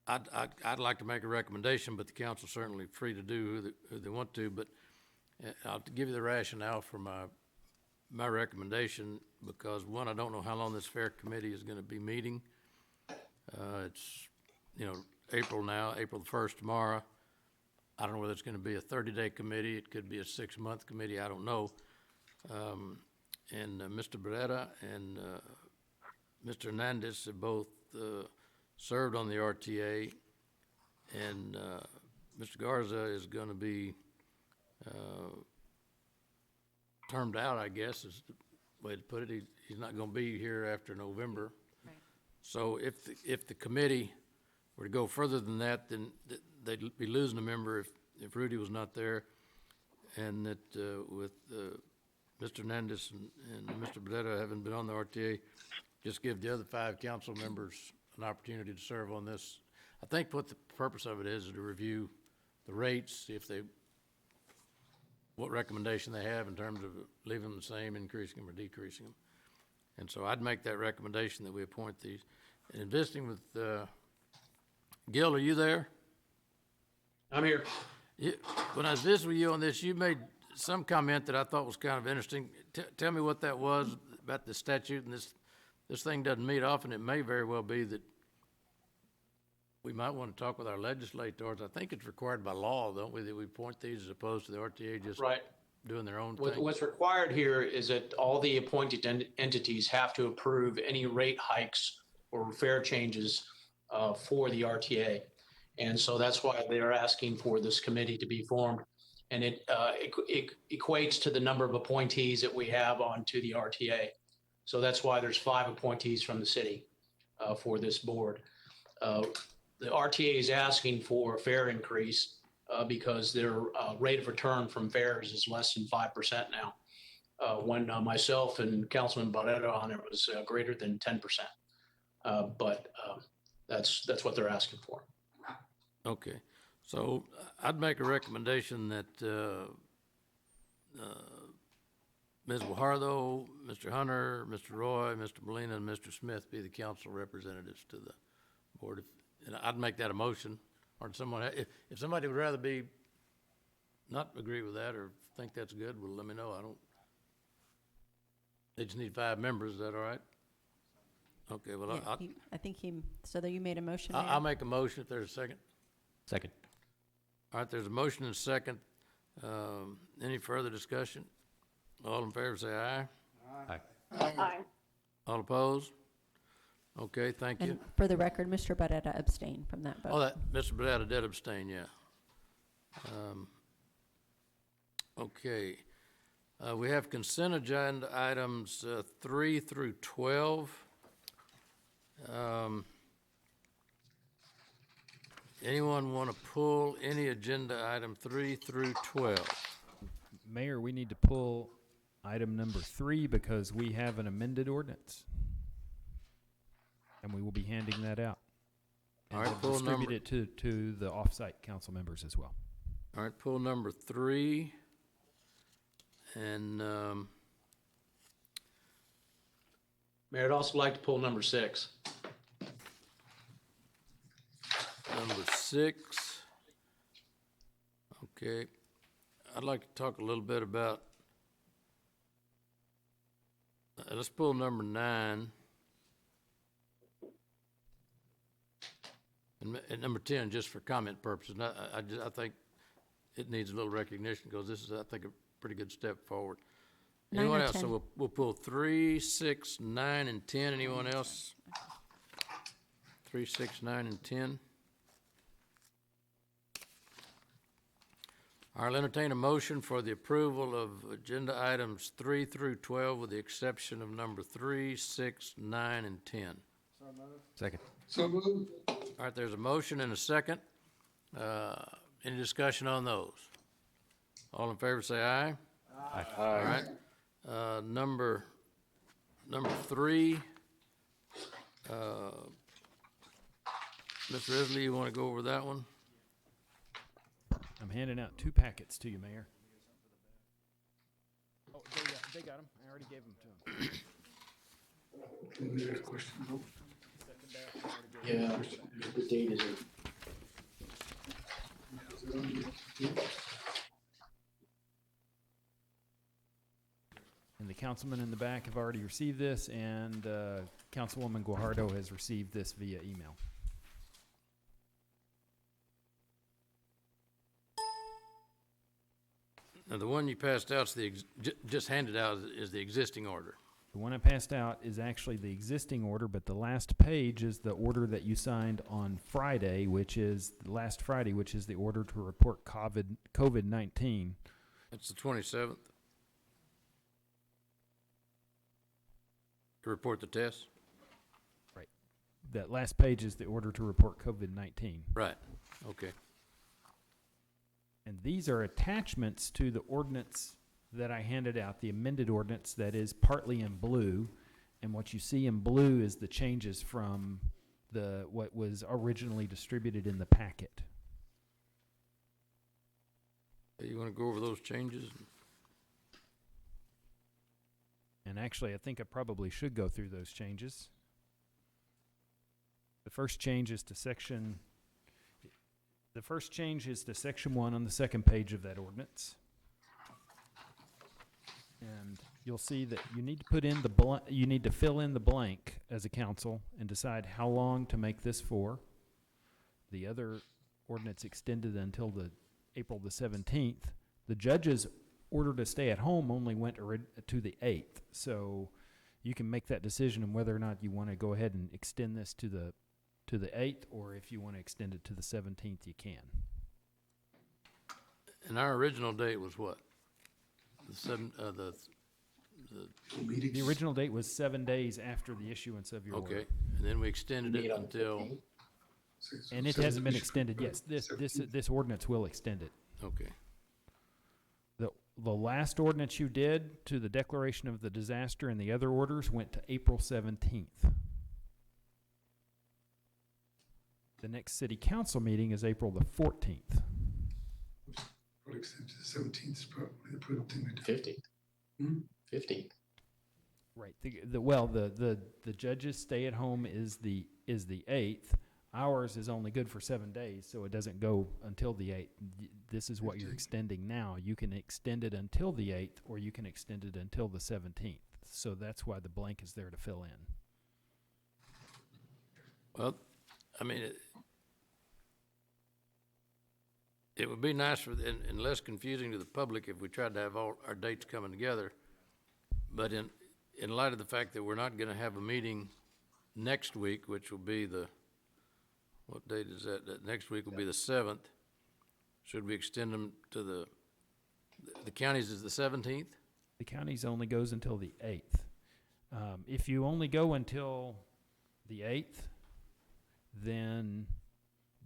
I'd like to make a recommendation, but the council's certainly free to do who they want to. But I'll give you the rationale for my recommendation, because one, I don't know how long this Fair Committee is going to be meeting. It's, April now, April the 1st tomorrow. I don't know whether it's going to be a 30-day committee. It could be a 6-month committee. I don't know. And Mr. Beretta and Mr. Hernandez have both served on the RTA, and Mr. Garza is going to be termed out, I guess, is the way to put it. He's not going to be here after November. Right. So if the committee were to go further than that, then they'd be losing a member if Rudy was not there, and that with Mr. Hernandez and Mr. Bedetta having been on the RTA, just give the other 5 council members an opportunity to serve on this. I think what the purpose of it is to review the rates, see if they what recommendation they have in terms of leaving them the same, increasing them, or decreasing them. And so I'd make that recommendation that we appoint these. And in visiting with, Gil, are you there? I'm here. When I was visiting with you on this, you made some comment that I thought was kind of interesting. Tell me what that was about the statute, and this thing doesn't meet often. It may very well be that we might want to talk with our legislators. I think it's required by law, don't we, that we appoint these as opposed to the RTA just Right. doing their own What, thing? what's required here is that all the appointed entities have to approve any rate hikes or fare changes for the RTA. And so that's why they're asking for this committee to be formed. And it equates to the number of appointees that we have onto the RTA. So that's why there's 5 appointees from the city for this board. The RTA is asking for a fare increase because their rate of return from fares is less than 5% now. When myself and Councilman Barrera on it was greater than 10%. But that's what they're asking for. Okay, so I'd make a recommendation that Ms. Guajardo, Mr. Hunter, Mr. Roy, Mr. Molina, and Mr. Smith be the council representatives to the board. And I'd make that a motion, or someone, if somebody would rather not agree with that or think that's good, well, let me know. They just need 5 members, is that all right? Okay, well, Yeah, I think so that you made a motion, I'll Mayor? make a motion if there's a second. Second. All right, there's a motion and a second. Any further discussion? All in favor, say aye. Aye. Aye. All opposed? Okay, thank you. And for the record, Mr. Barrera abstained from that vote. Oh, that, Mr. Beretta did abstain, yeah. Okay. We have consent agenda items 3 through 12. Anyone want to pull any agenda item 3 through 12? Mayor, we need to pull item number 3 because we have an amended ordinance. And we will be handing that out. And All right, we'll pull distribute number- it to the off-site council members as well. All right, pull number 3. And, Mayor, I'd also like to pull number 6. number 6. Okay. I'd like to talk a little bit about, let's pull number 9. And number 10, just for comment purposes. And I think it needs a little recognition because this is, I think, a pretty good step forward. 9 Anyone or else? 10? So we'll pull 3, 6, 9, and 10. Anyone else? 3, 6, 9, and 10. I'll entertain a motion for the approval of agenda items 3 through 12 with the exception of number 3, 6, 9, and 10. Second. All right, there's a motion and a second. Any discussion on those? All in favor, say aye. Aye. All right. Number 3. Mr. Risley, you want to go over that one? I'm handing out 2 packets to you, Mayor. Oh, they got them. I already gave them to them. Yeah, the date is it. And the councilmen in the back have already received this, and Councilwoman Guajardo has received this via email. Now, the one you passed out is just handed out is the existing order. The one I passed out is actually the existing order, but the last page is the order that you signed on Friday, which is last Friday, which is the order to report COVID-19. It's the 27th. To report the test? Right. That last page is the order to report COVID-19. Right, okay. And these are attachments to the ordinance that I handed out, the amended ordinance that is partly in blue. And what you see in blue is the changes from what was originally distributed in the packet. You want to go over those changes? And actually, I think I probably should go through those changes. The first change is to section 1 on the second page of that ordinance. And you'll see that you need to put in you need to fill in the blank as a council and decide how long to make this for. The other ordinance extended until April the 17th. The judge's order to stay at home only went to the 8th. So you can make that decision on whether or not you want to go ahead and extend this to the 8th, or if you want to extend it to the 17th, you can. And our original date was what? The original date was 7 days after the issuance of your order. Okay, and then we extended it until, And it hasn't been extended, yes. This ordinance will extend it. okay. The last ordinance you did to the declaration of the disaster and the other orders went to April 17th. The next city council meeting is April the 14th. What extent to the 17th is probably the prudent thing to do. 15th. 15th. Right. The judge's stay at home is the 8th. Ours is only good for 7 days, so it doesn't go until the 8th. This is what you're extending now. You can extend it until the 8th, or you can extend it until the 17th. So that's why the blank is there to fill in. Well, I mean, it would be nice and less confusing to the public if we tried to have all our dates coming together. But in light of the fact that we're not gonna have a meeting next week, which will be what date is that? That next week will be the 7th. Should we extend them to the counties is the 17th? The counties only goes until the 8th. If you only go until the 8th, then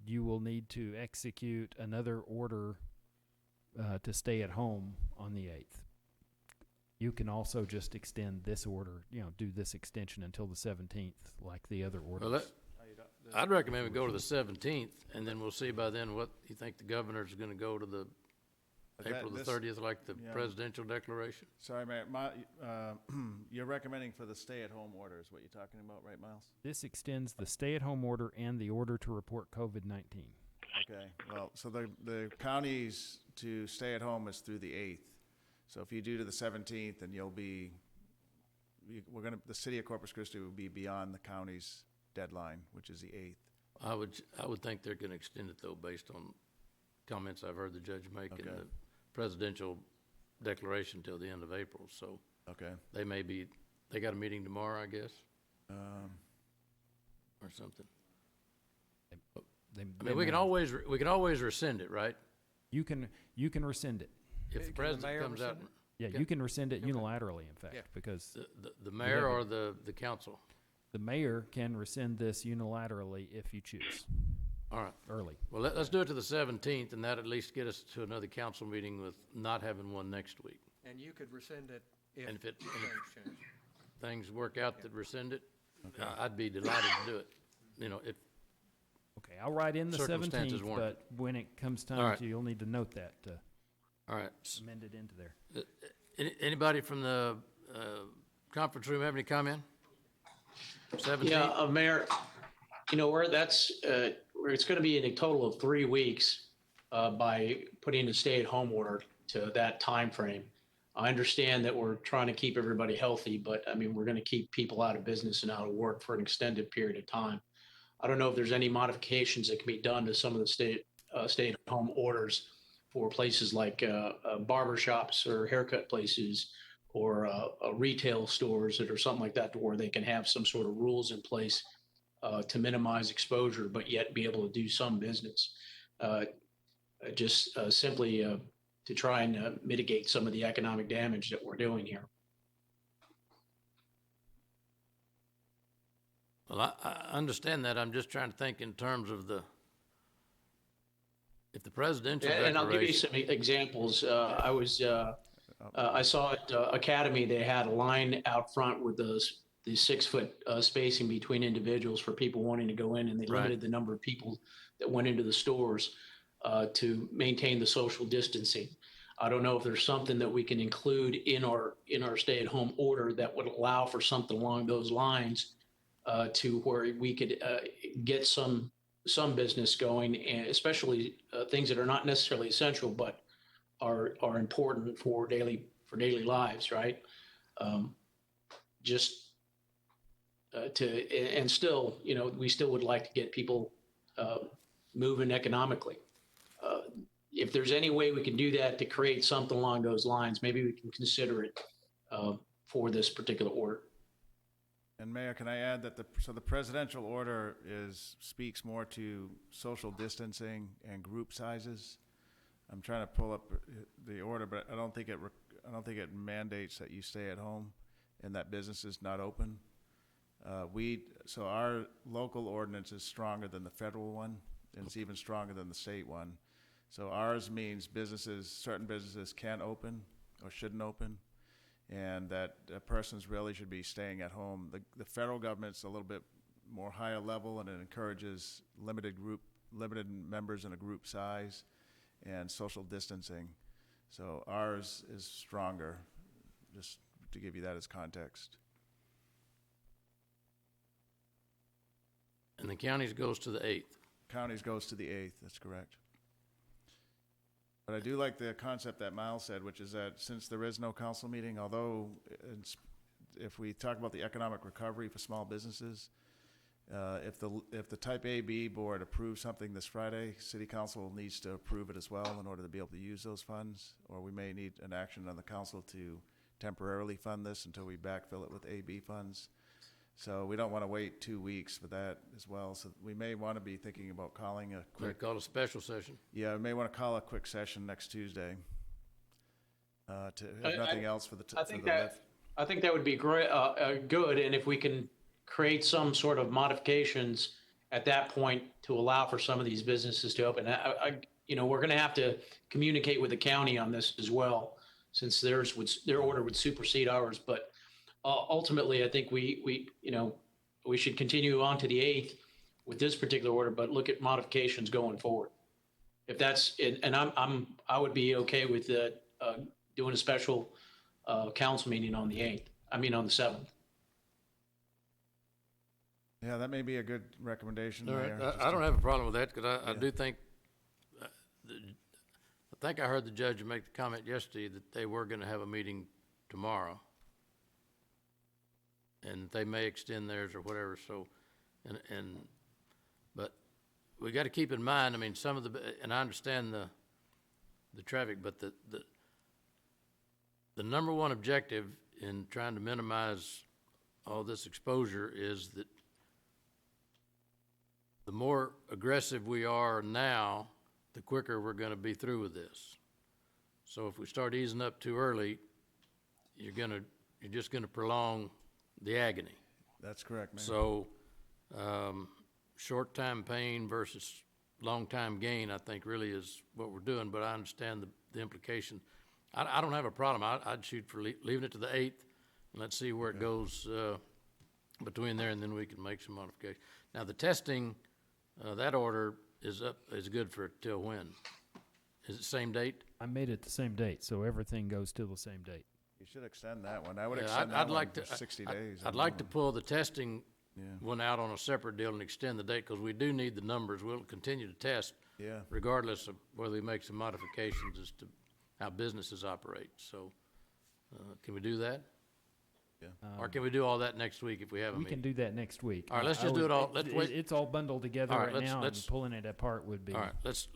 you will need to execute another order to stay at home on the 8th. You can also just extend this order, do this extension until the 17th, like the other orders. Well, I'd recommend we go to the 17th, and then we'll see by then what you think the governor's gonna go to the April the 30th, like the presidential declaration. Sorry, Mayor, you're recommending for the stay-at-home order is what you're talking about, right, Miles? This extends the stay-at-home order and the order to report COVID-19. Okay, well, so the counties to stay at home is through the 8th. So if you do to the 17th, then the city of Corpus Christi will be beyond the county's deadline, which is the 8th. I would think they're gonna extend it though, based on comments I've heard the judge make in the presidential declaration till the end of April, so. Okay. They got a meeting tomorrow, I guess, or something. We can always rescind it, right? You can rescind it. If the president comes out. Yeah, you can rescind it unilaterally, in fact, because The mayor or the council? the mayor can rescind this unilaterally if you choose. All right. Early. Well, let's do it to the 17th, and that at least get us to another council meeting with not having one next week. And you could rescind it And if if things change. things work out that rescind it, I'd be delighted to do it. If Okay, I'll write in the Circumstances 17th, warrant but when it comes All time right. to, you'll need to note that, all right. amend it into there. Anybody from the conference room have any comment? 17th? Yeah, Mayor, where it's going to be in a total of 3 weeks by putting a stay-at-home order to that time frame. I understand that we're trying to keep everybody healthy, but we're going to keep people out of business and out of work for an extended period of time. I don't know if there's any modifications that can be done to some of the stay-at-home orders for places like barbershops or haircut places or retail stores or something like that, to where they can have some sort of rules in place to minimize exposure, but yet be able to do some business. Simply to try and mitigate some of the economic damage that we're doing here. Well, I understand that. I'm just trying to think in terms of if the presidential declaration. And I'll give you some examples. I saw at Academy, they had a line out front with the 6 foot spacing between individuals for people wanting to go in, and they Right. limited the number of people that went into the stores to maintain the social distancing. I don't know if there's something that we can include in our stay-at-home order that would allow for something along those lines to where we could get some business going, and especially things that are not necessarily essential but are important for daily lives, right? Just and still, we still would like to get people moving economically. If there's any way we can do that to create something along those lines, maybe we can consider it for this particular order. And Mayor, can I add that the presidential order speaks more to social distancing and group sizes. I'm trying to pull up the order, but I don't think it mandates that you stay at home and that business is not open. So our local ordinance is stronger than the federal one, and it's even stronger than the state one. So ours means certain businesses can open or shouldn't open, and that persons really should be staying at home. The federal government's a little bit more higher level, and it encourages limited members in a group size and social distancing. So ours is stronger, just to give you that as context. And the counties goes to the 8th. Counties goes to the 8th, that's correct. But I do like the concept that Miles said, which is that since there is no council meeting, although if we talk about the economic recovery for small businesses, if the Type AB board approves something this Friday, City Council needs to approve it as well in order to be able to use those funds, or we may need an action on the council to temporarily fund this until we backfill it with AB funds. So we don't want to wait 2 weeks for that as well. So we may want to be thinking about calling a quick. Call a special session. Yeah, we may want to call a quick session next Tuesday. If nothing else for the. I think that would be great, good, and if we can create some sort of modifications at that point to allow for some of these businesses to open. We're going to have to communicate with the county on this as well, since their order would supersede ours. But ultimately, I think we should continue on to the 8th with this particular order, but look at modifications going forward. If that's, and I would be okay with doing a special council meeting on the 8th. On the 7th. Yeah, that may be a good recommendation, All Mayor. right. I don't have a problem with that, because I do think, I think I heard the judge make the comment yesterday that they were going to have a meeting tomorrow. And they may extend theirs or whatever, so, but we got to keep in mind, some of and I understand the traffic, but the number one objective in trying to minimize all this exposure is that the more aggressive we are now, the quicker we're going to be through with this. So if we start easing up too early, you're just going to prolong the agony. That's correct, Mayor. So, short time pain versus long time gain, I think really is what we're doing, but I understand the implication. I don't have a problem. I'd shoot for leaving it to the 8th, and let's see where it goes between there, and then we can make some modifications. Now, the testing, that order is good for till when? Is it same date? I made it the same date, so everything goes till the same date. You should extend that one. I would Yeah, extend that I'd one like for to- 60 days. I'd like to pull the testing Yeah. one out on a separate deal and extend the date, because we do need the numbers. We'll continue to test Yeah. regardless of whether we make some modifications as to how businesses operate. So, can we do that? Yeah. Or can we do all that next week if we have a We meeting? can do that next week. All right, let's I just do would- it all- let's wait. It's all bundled together All right, right now, let's- and pulling it apart would be All right, let's,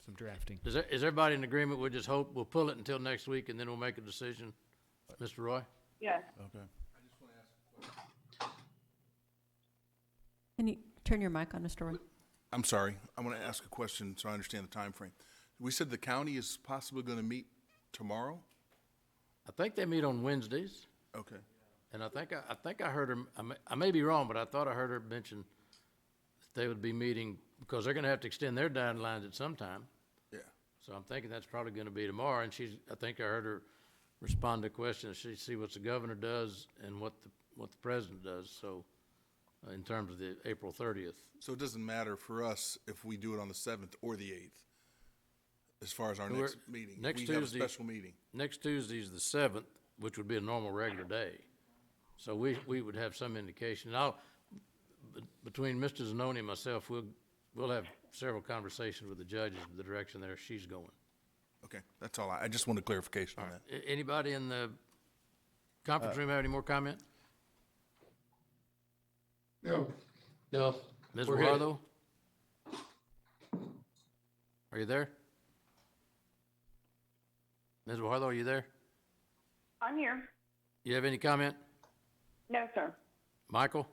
some drafting. is everybody in agreement? We'll just hope, we'll pull it until next week and then we'll make a decision. Mr. Roy? Yes. Okay. Can you turn your mic on, Mr. Roy? I'm sorry, I want to ask a question so I understand the time frame. We said the county is possibly going to meet tomorrow? I think they meet on Wednesdays. Okay. And I think I heard her, I may be wrong, but I thought I heard her mention that they would be meeting, because they're gonna have to extend their deadlines at some time. Yeah. So I'm thinking that's probably gonna be tomorrow, and I think I heard her respond to a question, she see what the governor does and what the president does, so, in terms of the April 30th. So it doesn't matter for us if we do it on the 7th or the 8th? as far as our We're- next meeting. next We have a Tuesday- special meeting. Next Tuesday's the 7th, which would be a normal regular day. So we would have some indication. And between Mr. Zanoni and myself, we'll have several conversations with the judges of the direction that she's going. Okay, that's all. I just wanted clarification on that. Anybody in the conference room have any more comment? No, No, Ms. We're good. Guardo? Are you there? Ms. Guardo, are you there? I'm here. You have any comment? No, sir. Michael?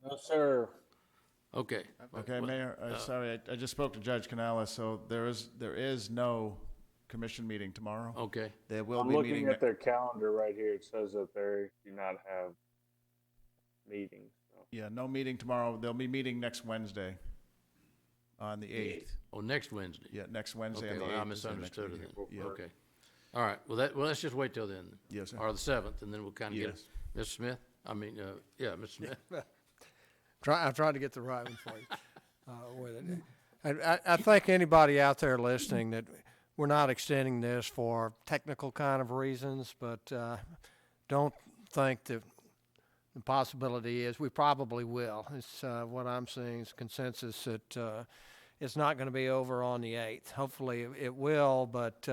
No, sir. Okay. Okay, Well, Mayor, sorry, I just spoke to Judge Canales, so there is no commission meeting tomorrow. Okay. There will I'm be looking meeting, at their calendar right here. It says that they do not have meetings. So. yeah, no meeting tomorrow. They'll be meeting next Wednesday on the 8th. Oh, next Wednesday? Yeah, next Wednesday Okay, on the well, 8th. I is their next misunderstood meeting. it. Yeah. Okay. All right, well, let's just wait till then. Yes, sir. Or the 7th, and then we'll kind of get it. Yes. Mr. Smith? Mr. Smith? I tried to get the right one for you. With it. I think anybody out there listening that we're not extending this for technical kind of reasons, but don't think that the possibility is we probably will. It's what I'm seeing is consensus that it's not going to be over on the 8th. Hopefully it will, but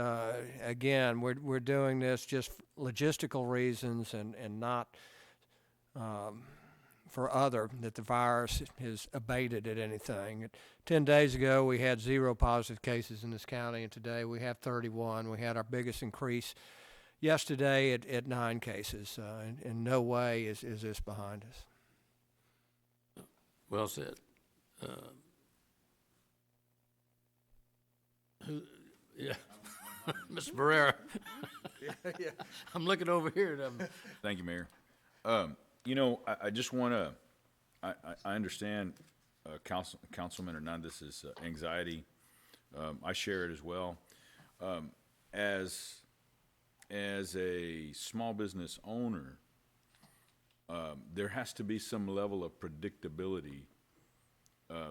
again, we're doing this just for logistical reasons and not for that the virus has abated at anything. 10 days ago, we had 0 positive cases in this county, and today we have 31. We had our biggest increase yesterday at 9 cases. In no way is this behind us. Well said. Yeah. Mr. Barrera. Yeah. I'm looking over here and I'm. Thank you, Mayor. I just want to, I understand Councilman Hernandez's anxiety. I share it as well. As a small business owner, there has to be some level of predictability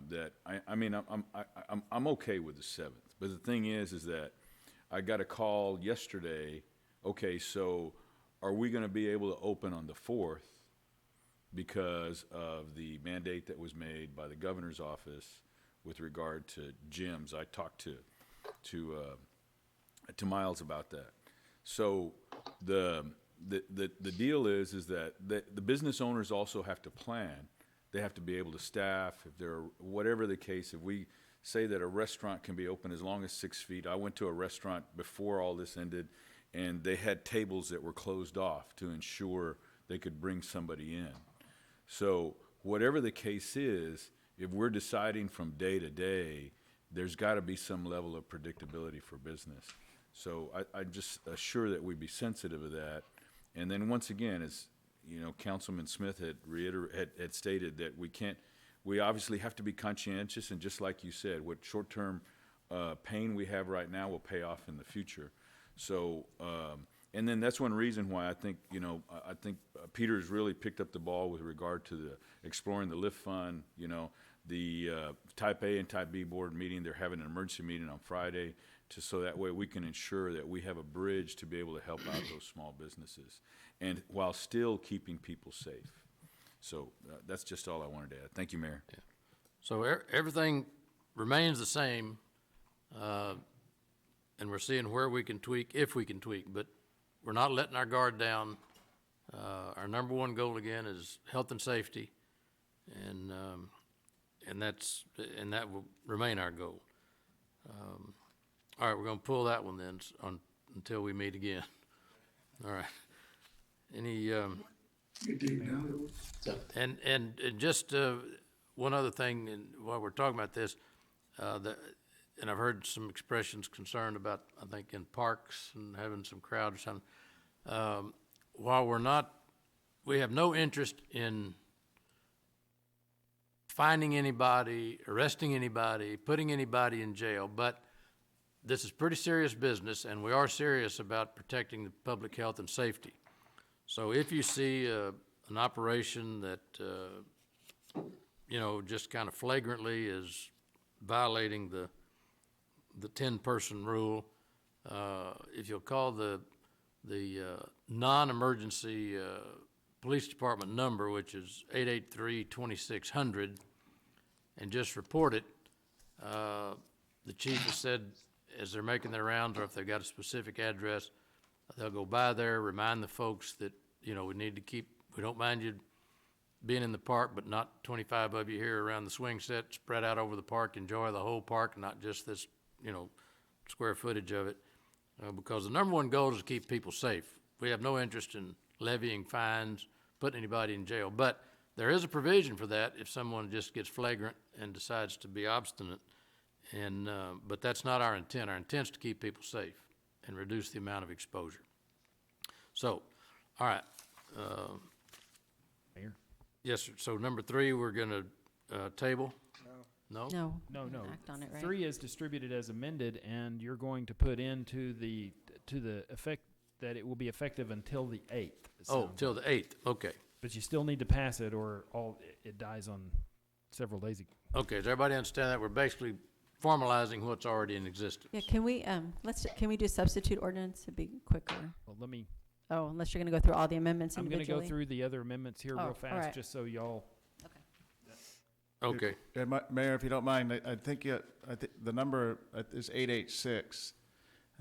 that, I'm okay with the 7th. But the thing is that I got a call yesterday, okay, so are we going to be able to open on the 4th? Because of the mandate that was made by the governor's office with regard to gyms. I talked to Miles about that. So the deal is that the business owners also have to plan. They have to be able to staff. If they're whatever the case, if we say that a restaurant can be open as long as 6 feet. I went to a restaurant before all this ended, and they had tables that were closed off to ensure they could bring somebody in. So whatever the case is, if we're deciding from day to day, there's got to be some level of predictability for business. So I just assure that we be sensitive of that. And then once again, as you know, Councilman Smith had stated that we obviously have to be conscientious, and just like you said, what short-term pain we have right now will pay off in the future. So, and then that's one reason why I think Peter's really picked up the ball with regard to the exploring the LIFT fund. The Type A and Type B board meeting, they're having an emergency meeting on Friday, so that way we can ensure that we have a bridge to be able to help out those small businesses, and while still keeping people safe. So that's just all I wanted to add. Thank you, Mayor. Yeah. So everything remains the same, and we're seeing where we can tweak, if we can tweak, but we're not letting our guard down. Our number one goal again is health and safety, and that will remain our goal. All right, we're going to pull that one then until we meet again. All right. Any good date now. and just one other thing, and while we're talking about this, and I've heard some expressions concerned about, I think, in parks and having some crowd or something. While we have no interest in finding anybody, arresting anybody, putting anybody in jail, but this is pretty serious business, and we are serious about protecting the public health and safety. So if you see an operation that, just kind of flagrantly is violating the 10-person rule. If you'll call the non-emergency police department number, which is 883-2600, and just report it, the chief has said, as they're making their rounds, or if they've got a specific address, they'll go by there, remind the folks that, we don't mind you being in the park, but not 25 of you here around the swing set, spread out over the park, enjoy the whole park, not just this, square footage of it. Because the number one goal is to keep people safe. We have no interest in levying fines, putting anybody in jail. But there is a provision for that if someone just gets flagrant and decides to be obstinate. But that's not our intent. Our intent is to keep people safe and reduce the amount of exposure. So, all right. Mayor? Yes, sir. So number 3, we're gonna table? No? No. No. Act on it, right? 3 is distributed as amended, and you're going to put into the effect that it will be effective until the 8th. it Oh, sounds till like. the 8th, okay. But you still need to pass it, or it dies on several days. Okay, does everybody understand that? We're basically formalizing what's already in existence. Yeah, can we, can we do substitute ordinance? It'd be quicker. Well, let me. Oh, unless you're gonna go through all the amendments I'm going to individually? go through the other amendments here Oh, real all fast, right. just so y'all. Okay. Mayor, if you don't mind, I think the number is 886.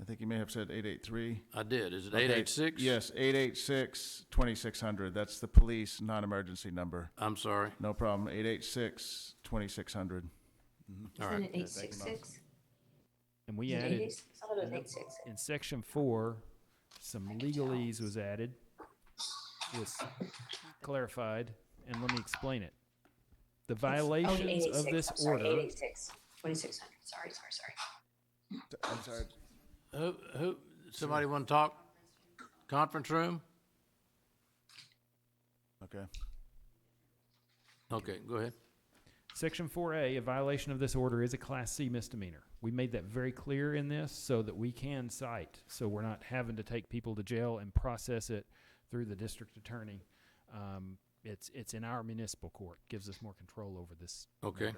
I think you may have said 883. I did. Is it Okay. 886? Yes, 886-2600. That's the police non-emergency number. I'm sorry. No problem. 886-2600. All right. 866? And we added, 886? I thought it was 866. in section 4, some legalese was added, was clarified, and let me explain it. The violations of this order. 886, 2600. Sorry. I'm sorry. Who, somebody want to talk? Conference room? Okay. Okay, go ahead. Section 4A, a violation of this order is a Class C misdemeanor. We made that very clear in this so that we can cite, so we're not having to take people to jail and process it through the district attorney. It's in our municipal court, gives us more control over this. Okay.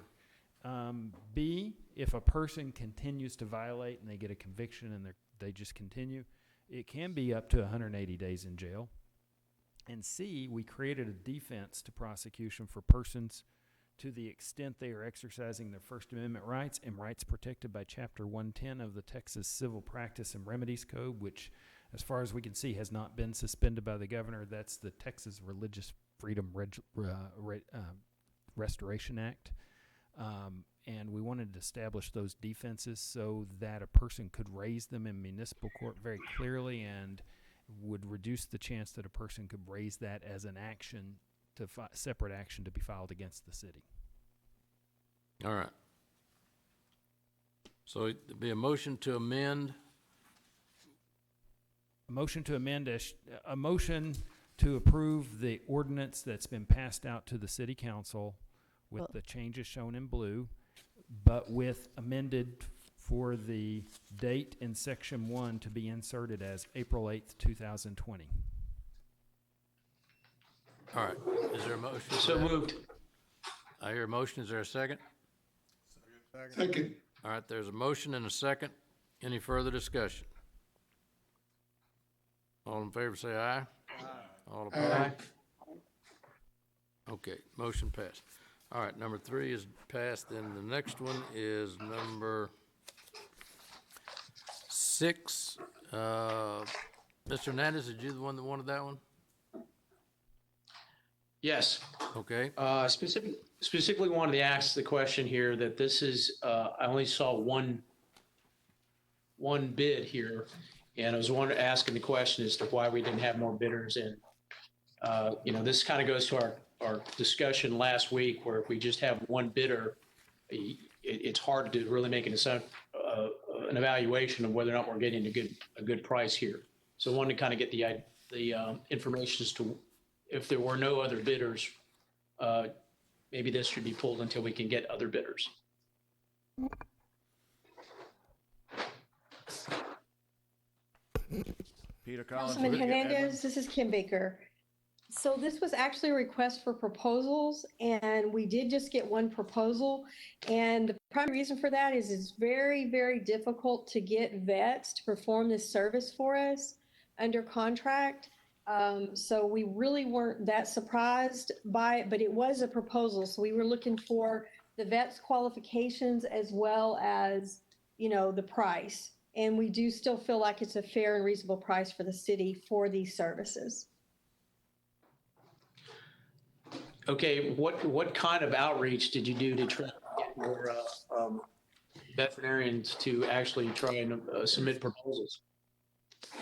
matter. B, if a person continues to violate and they get a conviction and they just continue, it can be up to 180 days in jail. And C, we created a defense to prosecution for persons to the extent they are exercising their First Amendment rights and rights protected by Chapter 110 of the Texas Civil Practice and Remedies Code, which, as far as we can see, has not been suspended by the governor. That's the Texas Religious Freedom Restoration Act. And we wanted to establish those defenses so that a person could raise them in municipal court very clearly and would reduce the chance that a person could raise that as an action, separate action to be filed against the city. All right. So it'd be a motion to amend. A motion to amend, a motion to approve the ordinance that's been passed out to the city council with the changes shown in blue, but with amended for the date in section 1 to be inserted as April 8th, 2020. All right. Is there a motion? for So that? moved. I hear a motion. Is there a second? Second. All right, there's a motion and a second. Any further discussion? All in favor say aye. All opposed? Okay, motion passed. All right, number 3 is passed. Then the next one is number 6. Mr. Hernandez, is you the one that wanted that one? Yes. Okay, Specifically wanted to ask the question here that this is, I only saw one bid here, and I was asking the question as to why we didn't have more bidders in. This kind of goes to our discussion last week, where if we just have one bidder, it's hard to really make an evaluation of whether or not we're getting a good price here. So I wanted to kind of get the information as to if there were no other bidders, maybe this should be pulled until we can get other bidders. Peter Collins. Councilman Hernandez, this is Kim Baker. So this was actually a request for proposals, and we did just get one proposal, and the primary reason for that is it's very, very difficult to get vets to perform this service for us under contract. So we really weren't that surprised by it, but it was a proposal. So we were looking for the vet's qualifications as well as, the price. And we do still feel like it's a fair and reasonable price for the city for these services. Okay, what kind of outreach did you do to try to get more veterinarians to actually try and submit proposals?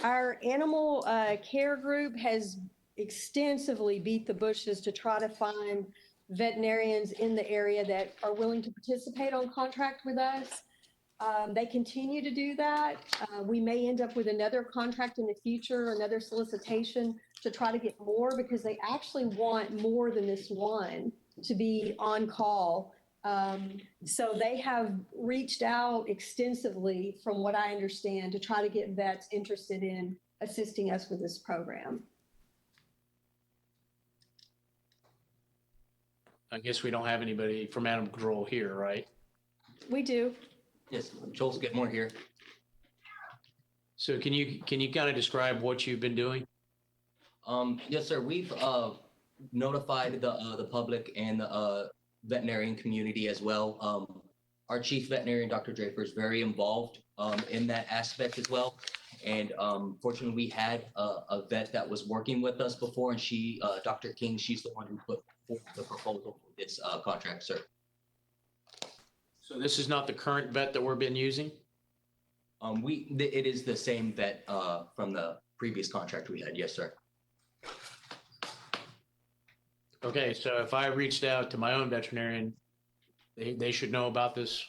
Our animal care group has extensively beat the bushes to try to find veterinarians in the area that are willing to participate on contract with us. They continue to do that. We may end up with another contract in the future, another solicitation to try to get more because they actually want more than this one to be on call. So they have reached out extensively, from what I understand, to try to get vets interested in assisting us with this program. I guess we don't have anybody from animal control here, right? We do. Yes, Joel Skidmore here. So can you kind of describe what you've been doing? Yes, sir. We've notified the public and the veterinarian community as well. Our chief veterinarian, Dr. Draper, is very involved in that aspect as well. And fortunately, we had a vet that was working with us before, and she, Dr. King, she's the one who put forth the proposal for this contract, sir. So this is not the current vet that we've been using? It is the same vet from the previous contract we had, yes, sir. Okay, so if I reached out to my own veterinarian, they should know about this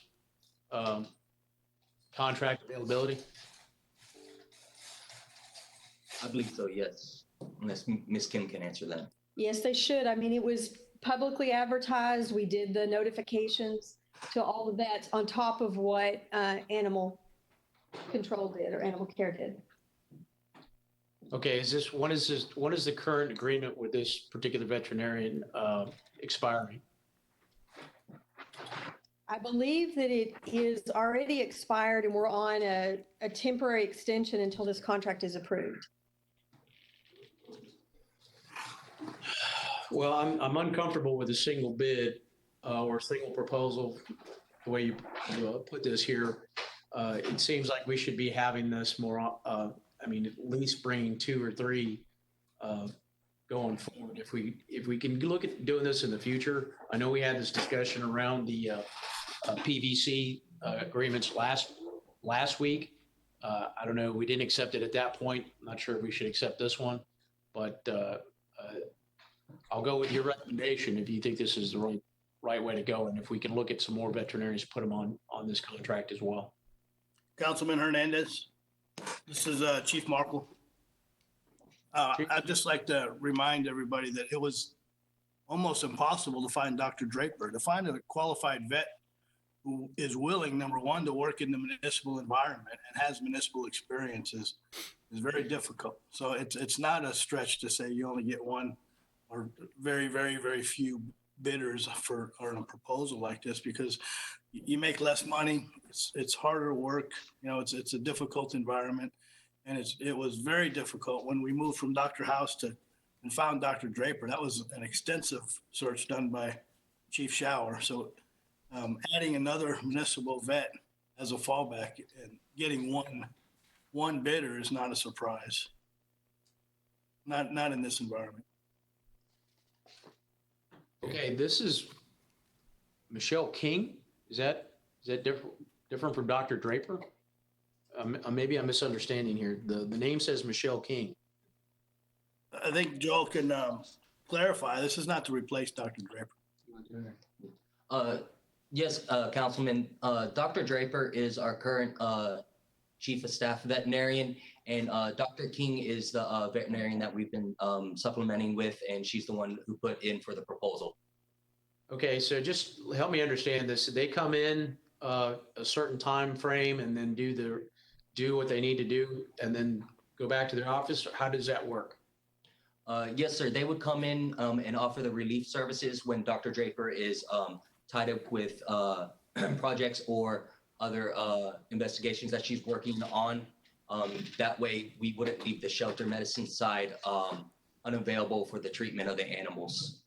contract availability? I believe so, yes, unless Ms. Kim can answer that. Yes, they should. I mean, it was publicly advertised. We did the notifications to all the vets on top of what animal control did or animal care did. Okay, when is the current agreement with this particular veterinarian expiring? I believe that it is already expired and we're on a temporary extension until this contract is approved. Well, I'm uncomfortable with a single bid or a single proposal, the way you put this here. It seems like we should be having this more, at least bringing 2 or 3 going forward. If we can look at doing this in the future. I know we had this discussion around the PVC agreements last week. I don't know, we didn't accept it at that point. I'm not sure if we should accept this one, but I'll go with your recommendation if you think this is the right way to go. And if we can look at some more veterinarians, put them on this contract as well. Councilman Hernandez, this is Chief Markle. I'd just like to remind everybody that it was almost impossible to find Dr. Draper. To find a qualified vet who is willing, number one, to work in the municipal environment and has municipal experiences is very difficult. So it's not a stretch to say you only get one or very, very, very few bidders on a proposal like this, because you make less money. It's harder work. It's a difficult environment. And it was very difficult when we moved from Dr. House and found Dr. Draper. That was an extensive search done by Chief Shower. So adding another municipal vet as a fallback and getting one bidder is not a surprise. Not in this environment. Okay, this is Michelle King. Is that different from Dr. Draper? Maybe I'm misunderstanding here. The name says Michelle King. I think Joel can clarify. This is not to replace Dr. Draper. Yes, Councilman, Dr. Draper is our current Chief of Staff veterinarian, and Dr. King is the veterinarian that we've been supplementing with, and she's the one who put in for the proposal. Okay, so just help me understand this. They come in a certain time frame and then do what they need to do and then go back to their office? How does that work? Yes, sir. They would come in and offer the relief services when Dr. Draper is tied up with projects or other investigations that she's working on. That way, we wouldn't leave the shelter medicine side unavailable for the treatment of the animals.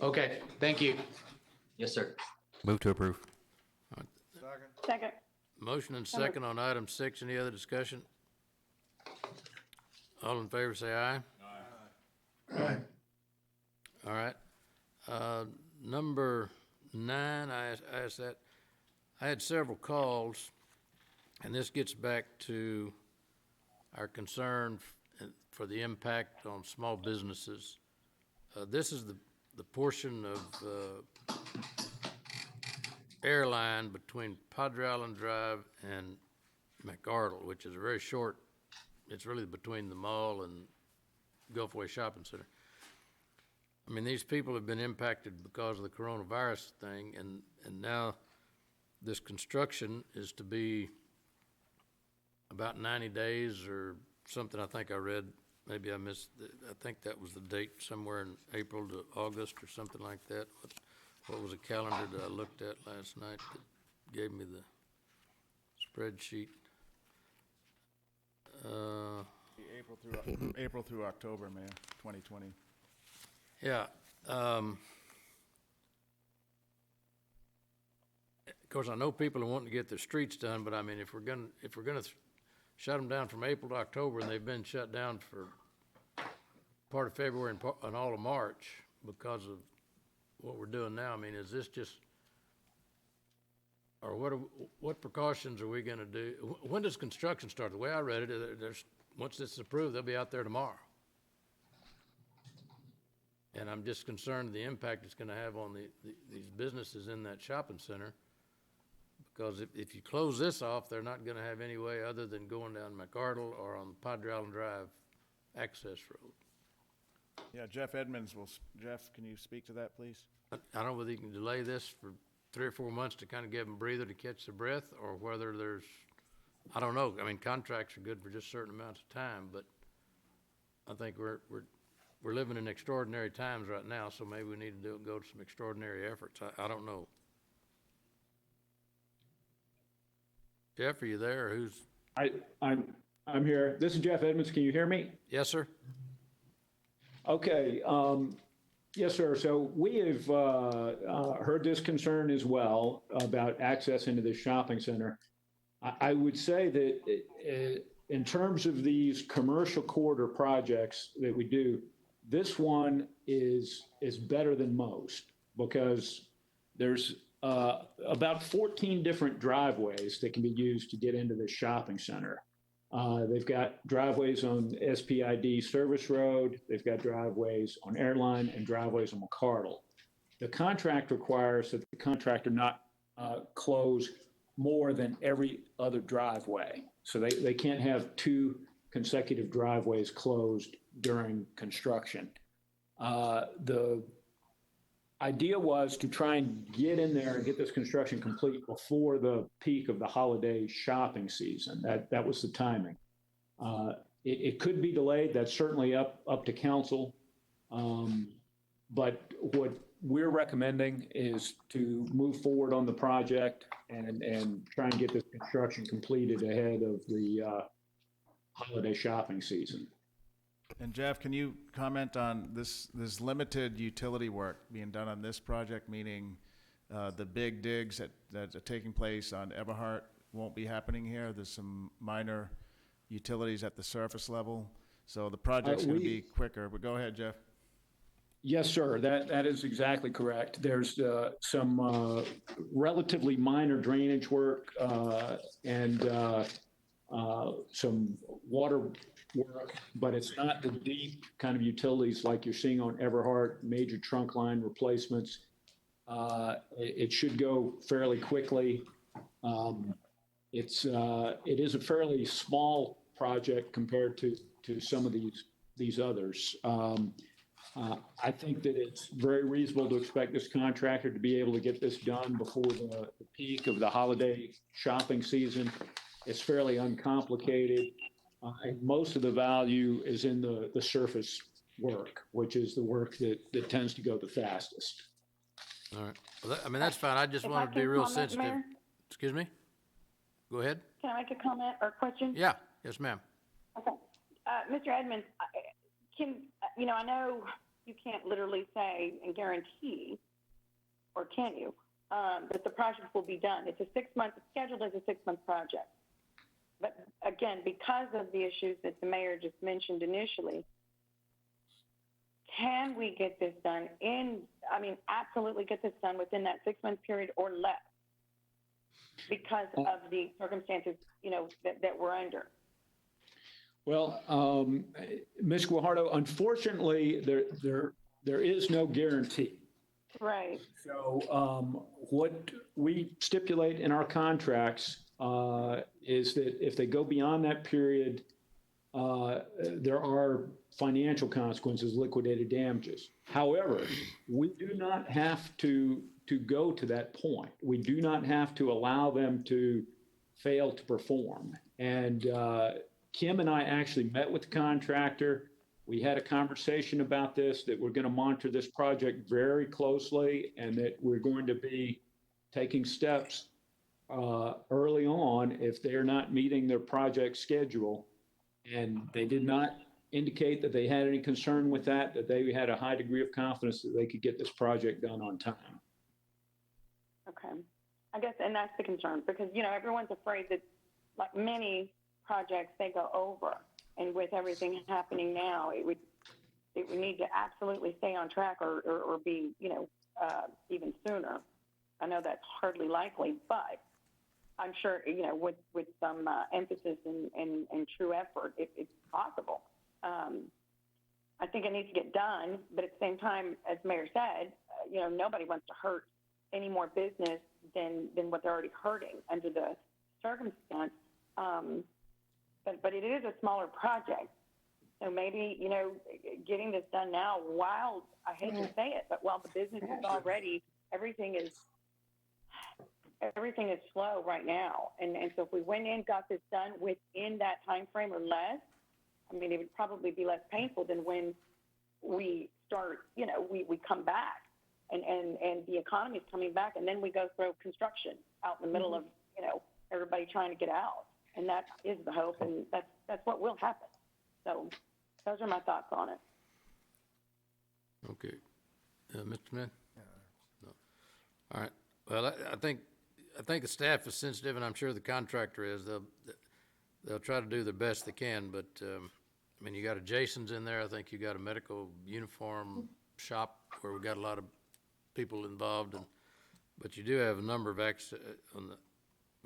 Okay, thank you. Yes, sir. Move to approve. Second. Motion and second on item 6. Any other discussion? All in favor, say aye. Aye. All right. Number 9, I asked that. I had several calls, and this gets back to our concern for the impact on small businesses. This is the portion of airline between Padre Island Drive and McArdle, which is a very short, it's really between the mall and Gulfway Shopping Center. I mean, these people have been impacted because of the coronavirus thing, and now this construction is to be about 90 days or something. I think I read, maybe I missed, I think that was the date, somewhere in April to August or something like that. What was a calendar that I looked at last night that gave me the spreadsheet? April through October, Mayor, 2020. Yeah. Of course, I know people are wanting to get their streets done, but I mean, if we're gonna shut them down from April to October, and they've been shut down for part of February and all of March because of what we're doing now, I mean, is this just, or what precautions are we gonna do? When does construction start? The way I read it, once this is approved, they'll be out there tomorrow. And I'm just concerned the impact it's gonna have on these businesses in that shopping center. Because if you close this off, they're not gonna have any way other than going down McArdle or on Padre Island Drive access road. Yeah, Jeff Edmonds Jeff, can you speak to that, please? I don't know whether you can delay this for 3 or 4 months to kind of give them a breather to catch their breath, or whether there's, I don't know. I mean, contracts are good for just certain amounts of time, but I think we're living in extraordinary times right now, so maybe we need to go to some extraordinary efforts. I don't know. Jeff, are you there, or who's? I'm here. This is Jeff Edmonds. Can you hear me? Yes, sir. Okay. Yes, sir. So we have heard this concern as well about access into the shopping center. I would say that in terms of these commercial corridor projects that we do, this one is better than most, because there's about 14 different driveways that can be used to get into the shopping center. They've got driveways on SPID Service Road, they've got driveways on Airline, and driveways on McArdle. The contract requires that the contractor not close more than every other driveway. So they can't have 2 consecutive driveways closed during construction. The idea was to try and get in there and get this construction complete before the peak of the holiday shopping season. That was the timing. It could be delayed. That's certainly up to council. But what we're recommending is to move forward on the project and try and get this construction completed ahead of the holiday shopping season. And Jeff, can you comment on this limited utility work being done on this project, meaning the big digs that are taking place on Everhart won't be happening here? There's some minor utilities at the surface level. So the project's going to be quicker, but go ahead, Jeff. Yes, sir. That is exactly correct. There's some relatively minor drainage work and some water work, but it's not the deep kind of utilities like you're seeing on Everhart, major trunk line replacements. It should go fairly quickly. It is a fairly small project compared to some of these others. I think that it's very reasonable to expect this contractor to be able to get this done before the peak of the holiday shopping season. It's fairly uncomplicated. And most of the value is in the surface work, which is the work that tends to go the fastest. All right. Well, I mean, that's fine. I just If wanted I to be can real comment, sensitive. Mayor? Excuse me? Go ahead. Can I make a comment or question? Yeah, yes, ma'am. Okay. Mr. Edmonds, I know you can't literally say and guarantee, or can you, that the project will be done. It's scheduled as a 6-month project. But again, because of the issues that the mayor just mentioned initially, can we get this done absolutely get this done within that 6-month period or less? Because of the circumstances, that we're under. Well, Ms. Guajardo, unfortunately, there is no guarantee. Right. So what we stipulate in our contracts is that if they go beyond that period, there are financial consequences, liquidated damages. However, we do not have to go to that point. We do not have to allow them to fail to perform. And Kim and I actually met with the contractor. We had a conversation about this, that we're going to monitor this project very closely and that we're going to be taking steps early on if they're not meeting their project schedule. And they did not indicate that they had any concern with that they had a high degree of confidence that they could get this project done on time. Okay. I guess, and that's the concern because, everyone's afraid that like many projects, they go over. And with everything happening now, it would need to absolutely stay on track or be, even sooner. I know that's hardly likely, but I'm sure, with some emphasis and true effort, it's possible. I think it needs to get done, but at the same time, as Mayor said, nobody wants to hurt any more business than what they're already hurting under the circumstance. But it is a smaller project. So maybe, getting this done now while, I hate to say it, but while the business is already, everything is slow right now. And so if we went in, got this done within that time frame or less, it would probably be less painful than when we start, we come back and the economy is coming back and then we go through construction out in the middle of, everybody trying to get out. And that is the hope, and that's what will happen. So those are my thoughts on it. Okay. Mr. Smith? No. All right. Well, I think the staff is sensitive, and I'm sure the contractor is. They'll try to do their best they can, but, you got a Jason's in there. I think you got a medical uniform shop where we got a lot of people involved, but you do have a number of acts on the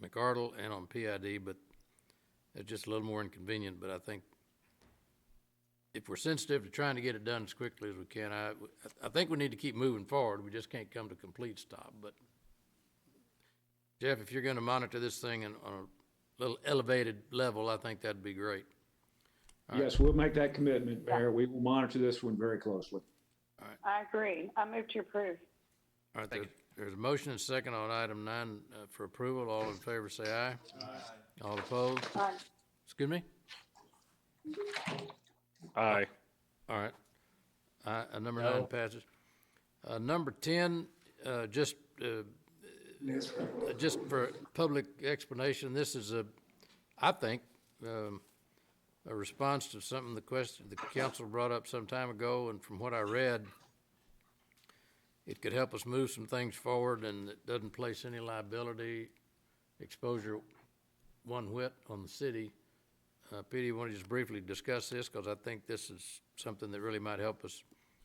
McArdle and on PID, but it's just a little more inconvenient. But I think if we're sensitive to trying to get it done as quickly as we can, I think we need to keep moving forward. We just can't come to complete stop. But Jeff, if you're going to monitor this thing on a little elevated level, I think that'd be great. All yes, we'll make that commitment, Mayor. We will monitor this one very closely. All right. I agree. I move to approve. All right, there's a motion and second on item 9 for approval. All in favor say aye. Aye. All opposed? Aye. Excuse me? Aye. All right. Number 9 passes. Number 10, just for public explanation, this is I think, a response to something the council brought up some time ago, and from what I read, it could help us move some things forward, and it doesn't place any liability exposure one whit on the city. Peter, you want to just briefly discuss this? Because I think this is something that really might help us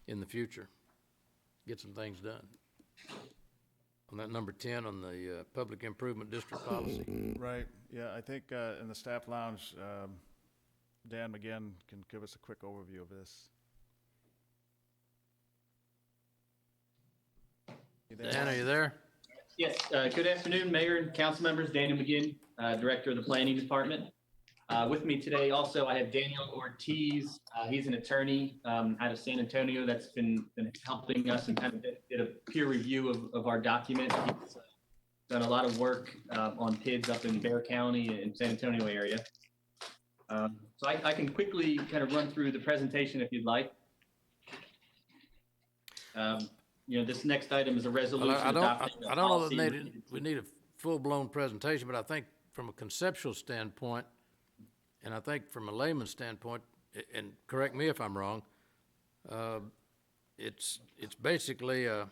in the future, get some things done. On that number 10 on the public improvement district policy. Right, yeah, I think in the staff lounge, Dan McGinn can give us a quick overview of this. Dan, are you there? Yes, good afternoon, Mayor and council members. Daniel McGinn, Director of the Planning Department. With me today also, I have Daniel Ortiz. He's an attorney out of San Antonio that's been helping us and kind of did a peer review of our document. He's done a lot of work on PIDs up in Bexar County and San Antonio area. So I can quickly kind of run through the presentation if you'd like. this next item is a Well, resolution I don't adopting a know that policy. we need a full-blown presentation, but I think from a conceptual standpoint, and I think from a layman's standpoint, and correct me if I'm wrong, it's basically a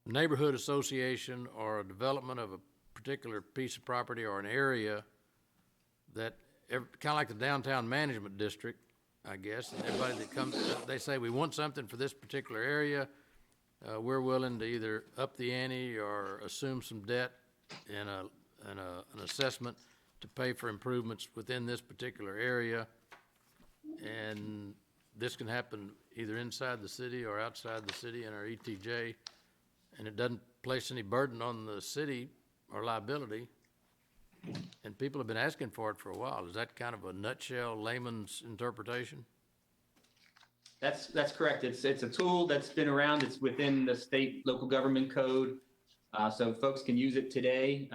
neighborhood association or a development of a particular piece of property or an area that, kind of like the downtown management district, I guess, and everybody that comes, they say, we want something for this particular area. We're willing to either up the ante or assume some debt and an assessment to pay for improvements within this particular area. And this can happen either inside the city or outside the city in our ETJ, and it doesn't place any burden on the city or liability. And people have been asking for it for a while. Is that kind of a nutshell layman's interpretation? That's correct. It's a tool that's been around. It's within the state local government code. So folks can use it today.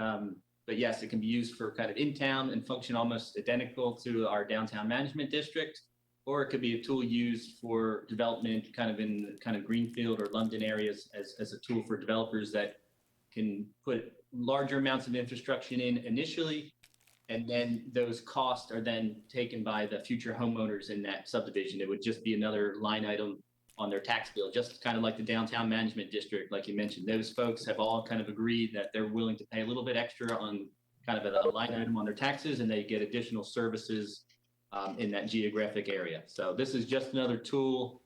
But yes, it can be used for kind of in town and function almost identical to our downtown management district. Or it could be a tool used for development kind of in kind of Greenfield or London areas as a tool for developers that can put larger amounts of infrastructure in initially, and then those costs are then taken by the future homeowners in that subdivision. It would just be another line item on their tax bill, just kind of like the downtown management district, like you mentioned. Those folks have all kind of agreed that they're willing to pay a little bit extra on kind of a line item on their taxes, and they get additional services in that geographic area. So this is just another tool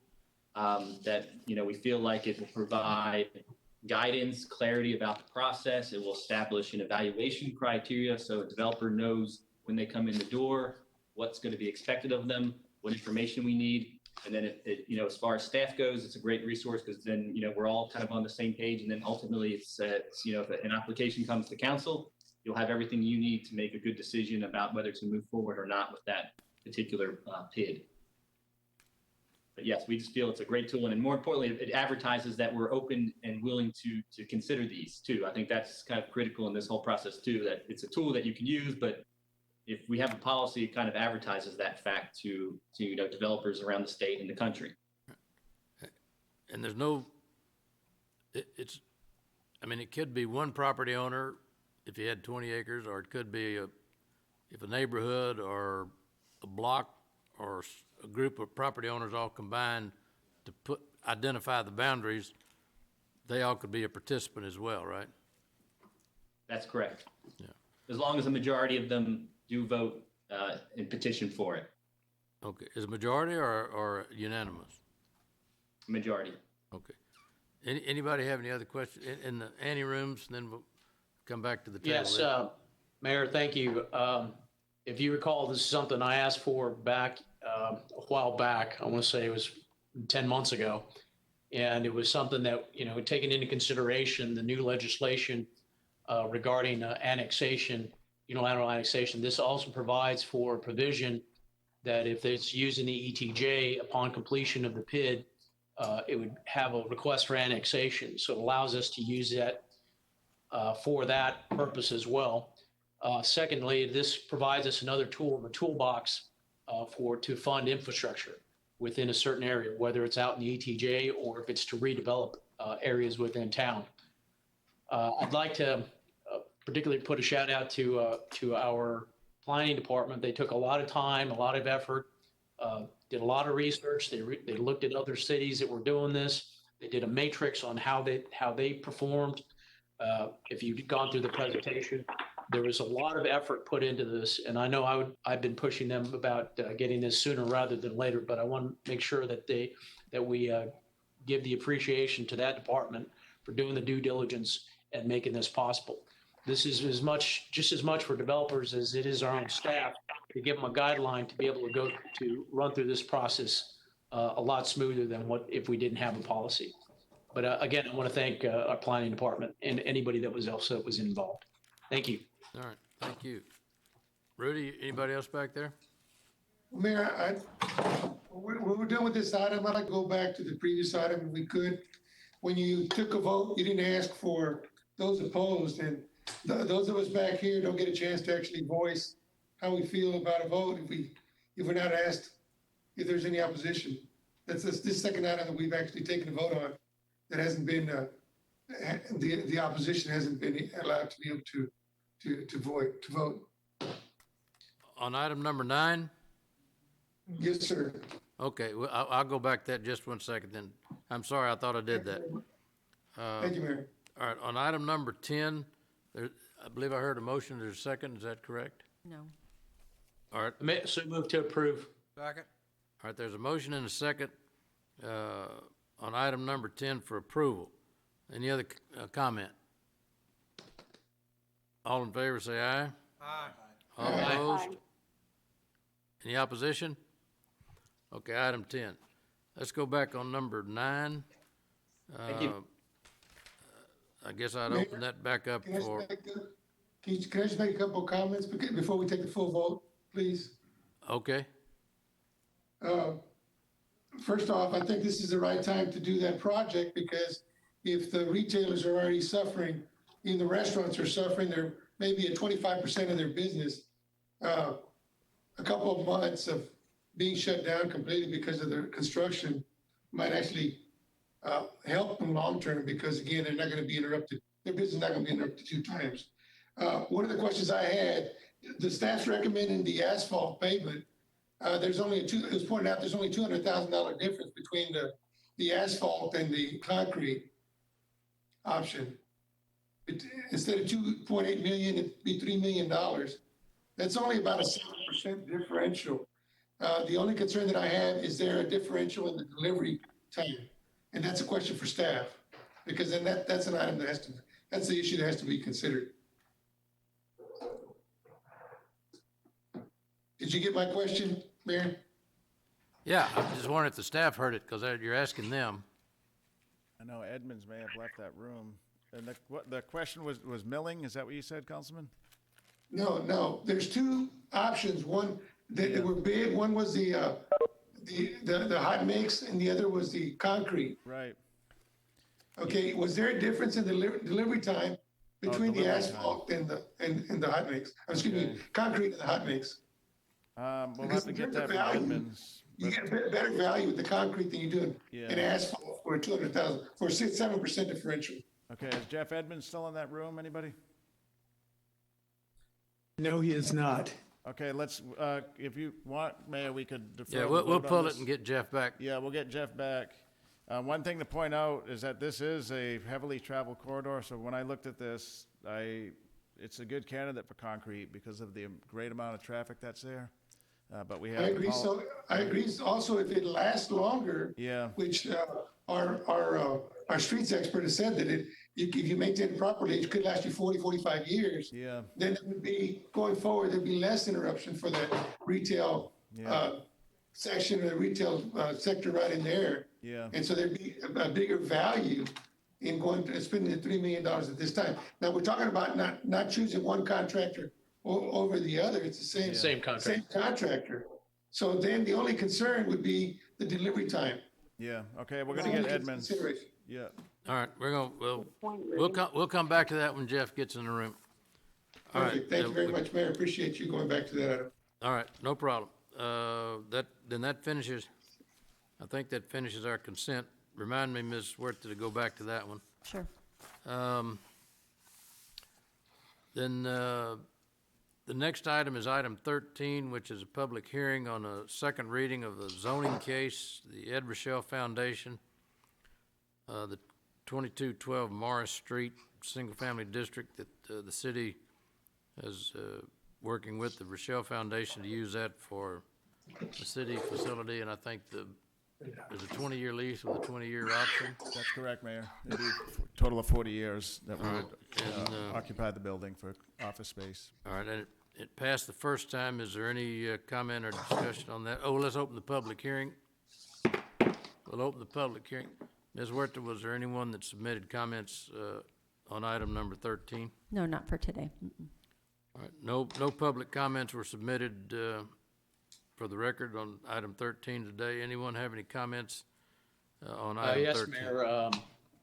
that, we feel like it will provide guidance, clarity about the process. It will establish an evaluation criteria so a developer knows when they come in the door, what's going to be expected of them, what information we need. And then as far as staff goes, it's a great resource because then, we're all kind of on the same page. And then ultimately it's if an application comes to council, you'll have everything you need to make a good decision about whether to move forward or not with that particular PID. But yes, we just feel it's a great tool, and more importantly, it advertises that we're open and willing to consider these too. I think that's kind of critical in this whole process too, that it's a tool that you can use, but if we have a policy, it kind of advertises that fact to developers around the state and the country. And there's no, it could be one property owner if you had 20 acres, or it could be if a neighborhood or a block or a group of property owners all combined to identify the boundaries, they all could be a participant as well, right? That's correct. Yeah. As long as a majority of them do vote and petition for it. Okay. Is it majority or unanimous? Majority. Okay. Anybody have any other questions in the ante rooms? And then we'll come back to the table. Yes, Mayor, thank you. If you recall, this is something I asked for back a while back. I want to say it was 10 months ago. And it was something that, taken into consideration the new legislation regarding annexation, unilateral annexation. This also provides for a provision that if it's used in the ETJ upon completion of the PID, it would have a request for annexation. So it allows us to use that for that purpose as well. Secondly, this provides us another tool in the toolbox to fund infrastructure within a certain area, whether it's out in the ETJ or if it's to redevelop areas within town. I'd like to particularly put a shout out to our planning department. They took a lot of time, a lot of effort, did a lot of research. They looked at other cities that were doing this. They did a matrix on how they performed. If you've gone through the presentation, there was a lot of effort put into this, and I know I've been pushing them about getting this sooner rather than later, but I want to make sure that we give the appreciation to that department for doing the due diligence and making this possible. This is just as much for developers as it is our own staff to give them a guideline to be able to run through this process a lot smoother than what if we didn't have a policy. But again, I want to thank our planning department and anybody that was involved. Thank you. All right, thank you. Rudy, anybody else back there? Mayor, when we're done with this item, I'd like to go back to the previous item if we could. When you took a vote, you didn't ask for those opposed, and those of us back here don't get a chance to actually voice how we feel about a vote if we're not asked if there's any opposition. That's this second item that we've actually taken a vote on. that hasn't been, the opposition hasn't been allowed to be able to vote. On item number 9? Yes, sir. Okay, well, I'll go back to that just one second then. I'm sorry, I thought I did that. Thank you, Mayor. All right, on item number 10, I believe I heard a motion, there's a second, is that correct? No. All right, So move to approve. Second. all right, there's a motion and a second on item number 10 for approval. Any other comment? All in favor, say aye. Aye. All opposed? Any opposition? Okay, item 10. Let's go back on number 9. Thank you. I guess I'd open that back up Can I just for, can I just make a couple of comments before we take the full vote, please? okay, First off, I think this is the right time to do that project because if the retailers are already suffering, even the restaurants are suffering, they're maybe at 25% of their business. A couple of months of being shut down completely because of their construction might actually help them long term because again, they're not going to be interrupted. Their business is not going to be interrupted 2 times. One of the questions I had, the staff's recommending the asphalt pavement. There's only it was pointed out there's only $200,000 difference between the asphalt and the concrete option. Instead of 2.8 million, it'd be $3 million. That's only about a 7% differential. The only concern that I have is there a differential in the delivery time, and that's a question for staff because then that's an item that's the issue that has to be considered. Did you get my question, Mayor? yeah, I just wondering if the staff heard it, because you're asking them. I know Edmonds may have left that room. And the question was milling, is that what you said, Councilman? No, there's 2 options. One that were bid, one was the hot mix and the other was the concrete. Right. Okay, was there a difference in the delivery time between the asphalt and the hot mix? Excuse me, concrete and the hot mix? We'll have to get that from Edmonds. You get a better value with the concrete than you do in asphalt for 200,000 for a 7% differential. Okay, is Jeff Edmonds still in that room, anybody? No, he is not. Okay, let's, if you want, Mayor, we could defer. Yeah, the we'll vote on pull it this. and get Jeff back. Yeah, we'll get Jeff back. One thing to point out is that this is a heavily traveled corridor, so when I looked at this, it's a good candidate for concrete because of the great amount of traffic that's there. But we have. I agree. So I agree. Also, if it lasts longer, yeah, which our streets expert has said that if you maintain it properly, it could last you 40, 45 years. Yeah. Then it would be going forward. There'd be less interruption for that retail section of the retail sector right in there. Yeah. And so there'd be a bigger value in going to spending the $3 million at this time. Now we're talking about not choosing one contractor over the other. It's the same contractor. So then the only concern would be the delivery time. Yeah. Okay, we're gonna get Edmonds. Yeah. All right, we'll come back to that when Jeff gets in the room. All right. Perfect. Thank you very much, Mayor. Appreciate you going back to that item. All right, no problem. That finishes, I think that finishes our consent. Remind me, Ms. Huerta, to go back to that one. Sure. Then the next item is item 13, which is a public hearing on a second reading of a zoning case, the Ed Rochelle Foundation, the 2212 Morris Street, single-family district that the city is working with the Rochelle Foundation to use that for the city facility, and I think there's a 20-year lease with a 20-year option. That's correct, Mayor. It'd be a total of 40 years that we would occupy the building for office space. All right, and it passed the first time. Is there any comment or discussion on that? Oh, let's open the public hearing. We'll open the public hearing. Ms. Huerta, was there anyone that submitted comments on item number 13? No, not for today. Mm-mm. All right, no public comments were submitted for the record on item 13 today. Anyone have any comments on item 13? Yes, Mayor.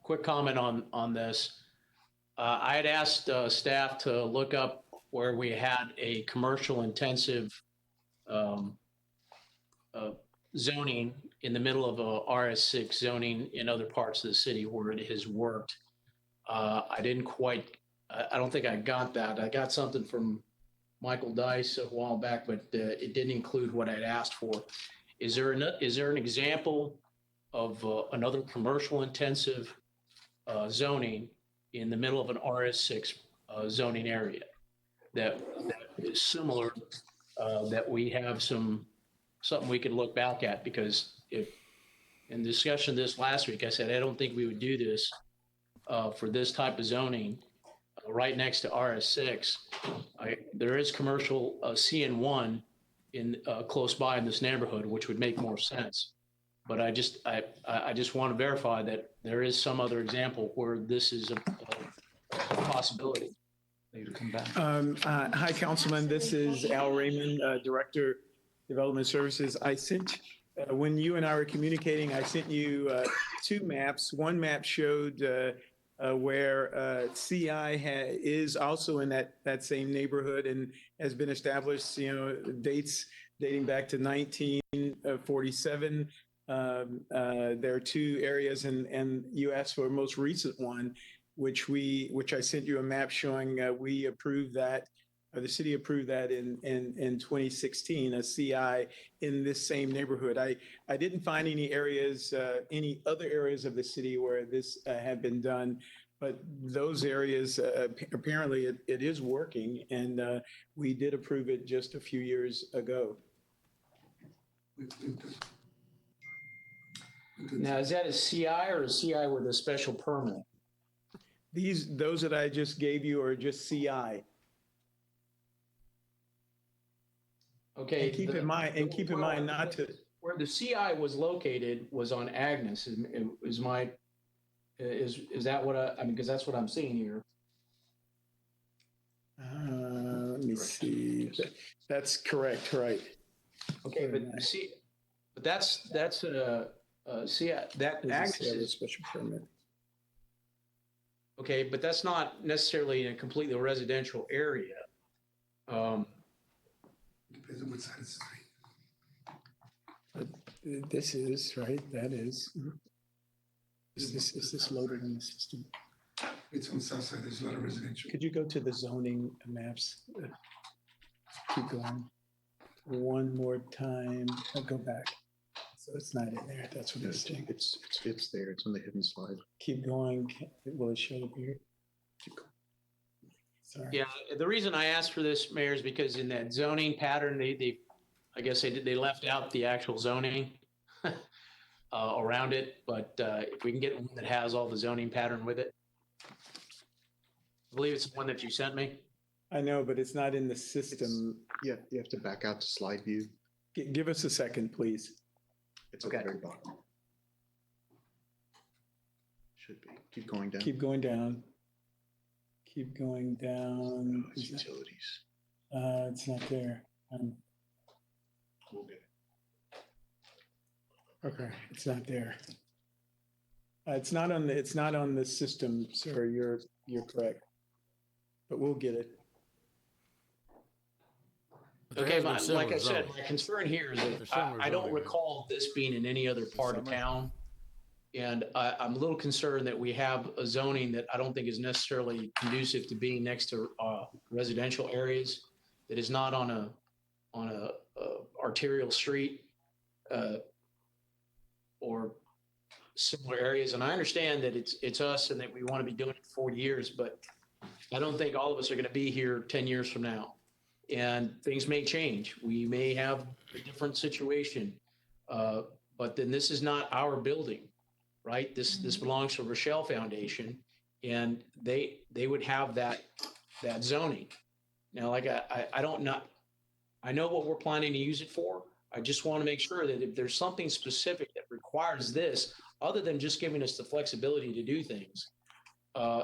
Quick comment on this. I had asked staff to look up where we had a commercial intensive zoning in the middle of a RS6 zoning in other parts of the city where it has worked. I didn't quite, I don't think I got that. I got something from Michael Dice a while back, but it didn't include what I'd asked for. Is there an example of another commercial intensive zoning in the middle of an RS6 zoning area that is similar, that we have something we could look back at? Because if in discussion this last week, I said, I don't think we would do this for this type of zoning right next to RS6. There is commercial CN1 in close by in this neighborhood, which would make more sense. But I just want to verify that there is some other example where this is a possibility. Maybe to come back. Hi, Councilman. This is Al Raymond, Director, Development Services. I sent, when you and I were communicating, I sent you 2 maps. One map showed where CI is also in that same neighborhood and has been established, dates dating back to 1947. There are 2 areas, and you asked for a most recent one, which I sent you a map showing we approved that, or the city approved that in 2016, a CI in this same neighborhood. I didn't find any other areas of the city where this had been done, but those areas, apparently it is working, and we did approve it just a few years ago. Now, is that a CI or a CI with a special permit? Those that I just gave you are just CI. Okay. And keep in mind not to. Where the CI was located was on Agnes. Is that what I mean? Because that's what I'm seeing here. Let me see. That's correct, right? Okay, but that's CI. That Agnes is special permit. Okay, but that's not necessarily in a completely residential area. Depends on what side of the street. This is, right? That is. Is this loaded in the system? It's on the south side, there's a lot of residential. Could you go to the zoning maps? Keep going. One more time. I'll go back. So it's not in there. That's what it's saying. It's there. It's on the hidden slide. Keep going. Will it show up here? Keep going. Sorry. Yeah, the reason I asked for this, Mayor, is because in that zoning pattern, they left out the actual zoning around it. But if we can get one that has all the zoning pattern with it, I believe it's the one that you sent me. I know, but it's not in the system. Yeah, you have to back out to slide view. Give us a second, please. It's at the very bottom. Should be. Keep going down. Keep going down. Keep going down. Utilities. It's not there. We'll get it. Okay, it's not there. It's not on the system, sir. You're correct. But we'll get it. Okay, like I said, my concern here is that I don't recall this being in any other part of town. And I'm a little concerned that we have a zoning that I don't think is necessarily conducive to being next to residential areas, that is not on a arterial street or similar areas. And I understand that it's us and that we want to be doing it for 40 years, but I don't think all of us are going to be here 10 years from now. And things may change. We may have a different situation, but then this is not our building, right? This belongs to Rochelle Foundation, and they would have that zoning. Now, like I know what we're planning to use it for. I just want to make sure that if there's something specific that requires this, other than just giving us the flexibility to do things,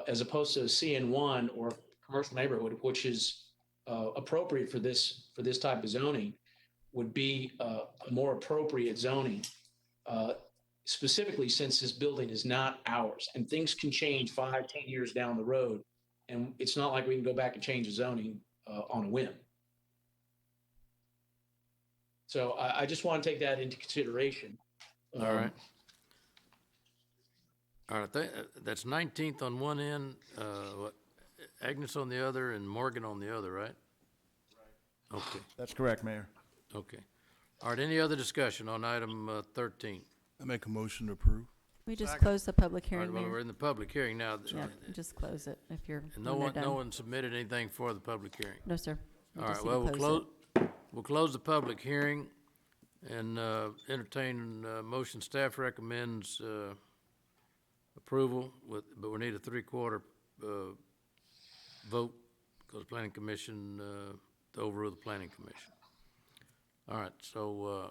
as opposed to a CN1 or commercial neighborhood, which is appropriate for this type of zoning, would be a more appropriate zoning, specifically since this building is not ours and things can change 5-10 years down the road, and it's not like we can go back and change the zoning on a whim. So I just want to take that into consideration. All right. All right, that's 19th on one end, what, Agnes on the other, and Morgan on the other, right? Okay, That's correct, Mayor. okay. All right, any other discussion on item 13? I make a motion to approve. We just close the public All right, hearing, well, we're Mayor. in the public hearing now. Yeah, just close it if you're, And no when they're one, no done. one submitted anything for the public hearing. No, sir. We All right, just need well, to close it. we'll close the public hearing and entertain motion. Staff recommends approval but we need a 3/4 vote because planning commission, to overrule the planning commission. All right, so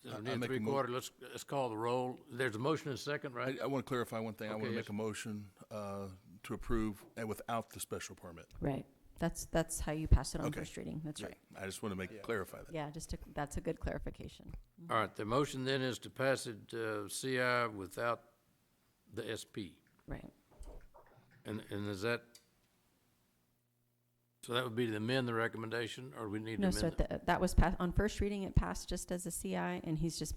we I need a make a mo- 3/4. Let's call the roll. There's a motion and a second, right? I want to clarify one thing. I want Okay, to yes. make a motion to approve and without the special permit. Right. That's how you pass it on Okay. first reading. That's Yeah, right. I just want to clarify that. Yeah, that's a good clarification. All right, the motion then is to pass it CI without the SP. Right. And is that, so that would be to amend the recommendation, or we need to No, amend? sir, that was passed, on first reading, it passed just as a CI, and he's just,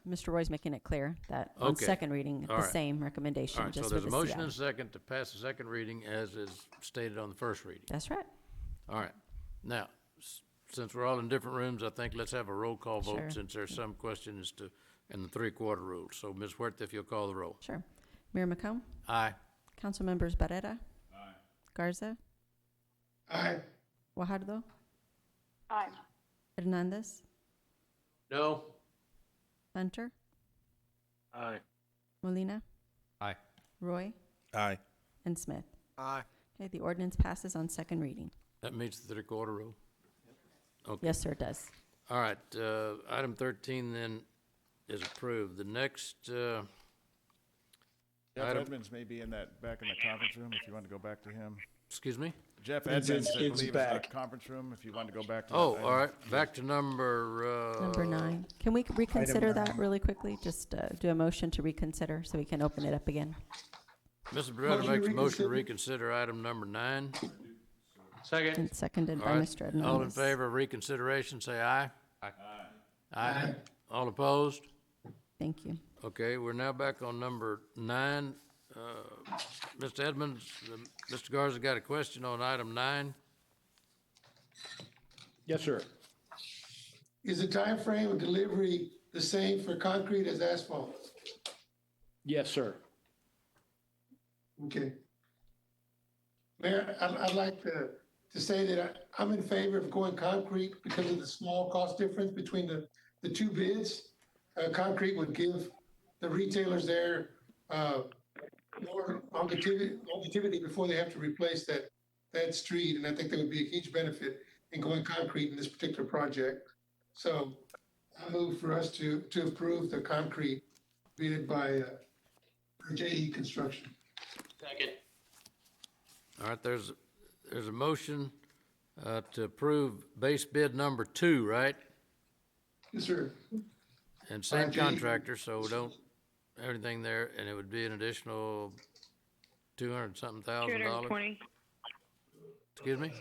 Mr. Roy's making it clear that on Okay. second reading, All the right. same All recommendation, right, so just for there's the a motion CI. and a second to pass the second reading as is stated on the first reading. That's right. All right. Now, since we're all in different rooms, I think let's have a roll call vote Sure. since there's some question as to, and the 3/4 rule. So Ms. Huerta, if you'll call the roll. Sure. Mayor McComb? Aye. Council members Barrera? Aye. Garza? Aye. Guajardo? Aye. Hernandez? No. Hunter? Aye. Molina, Aye. Roy? Aye. And Smith? Aye. Okay, the ordinance passes on second reading. That meets the 3/4 rule? Okay. Yes, sir, it does. All right, item 13 then is approved. The next, Jeff Item- Edmonds may be back in the conference room, if you want to go back to him. excuse me? Jeff It's- Edmonds, I it's believe, is in the back. conference room, if you want to go back to that. Oh, item. all right, back to number, Number 9. Can we reconsider that 9. really quickly? Just do a motion to reconsider so we can open it up again. Mr. Beretta Motion makes a motion to reconsider. reconsider item number 9. Second. And seconded All by right, Mr. Hernandez. all in favor of reconsideration, say aye. Aye. Aye. All opposed? Thank you. Okay, we're now back on number 9. Mr. Edmonds, Mr. Garza got a question on item 9. Yes, sir. Is the time frame of delivery the same for concrete as asphalt? Yes, sir. Okay. Mayor, I'd like to say that I'm in favor of going concrete because of the small cost difference between the two bids. Concrete would give the retailers there more longevity before they have to replace that street, and I think that would be a huge benefit in going concrete in this particular project. So I move for us to approve the concrete bid by JE Construction. Second. All right, there's a motion to approve base bid number 2, right? Yes, sir. And same RJ. contractor, so we don't, everything there, and it would be an additional $200-something thousand. 220. Excuse me?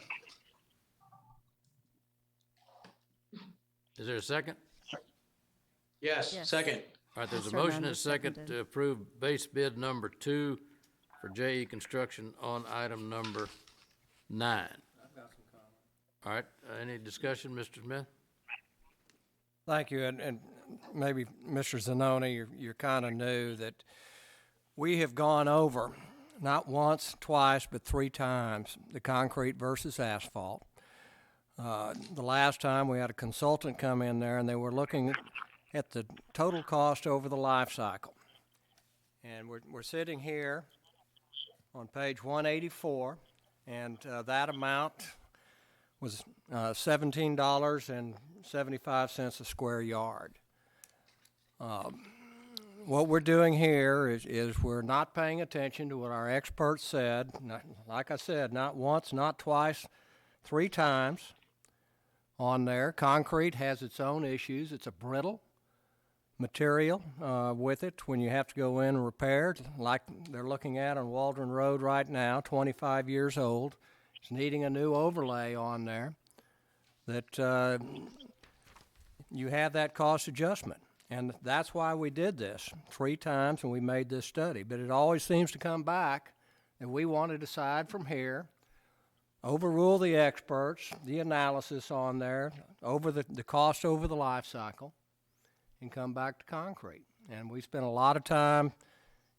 Is there a second? Yes, Yes. second. All right, there's a Mr. motion and a Hernandez second seconded. to approve base bid number 2 for JE Construction on item number 9. All right, any discussion, Mr. Smith? Thank you, and maybe, Mr. Zanoni, you're kind of new, that we have gone over, not once, twice, but 3 times, the concrete versus asphalt. The last time, we had a consultant come in there, and they were looking at the total cost over the life cycle. And we're sitting here on page 184, and that amount was $17.75 a square yard. What we're doing here is we're not paying attention to what our experts said. Like I said, not once, not twice, 3 times on there. Concrete has its own issues. It's a brittle material with it when you have to go in and repair it, like they're looking at on Waldron Road right now, 25 years old. It's needing a new overlay on there that you have that cost adjustment. And that's why we did this 3 times and we made this study. But it always seems to come back that we want to decide from here, overrule the experts, the analysis on there, over the cost over the life cycle, and come back to concrete. And we spent a lot of time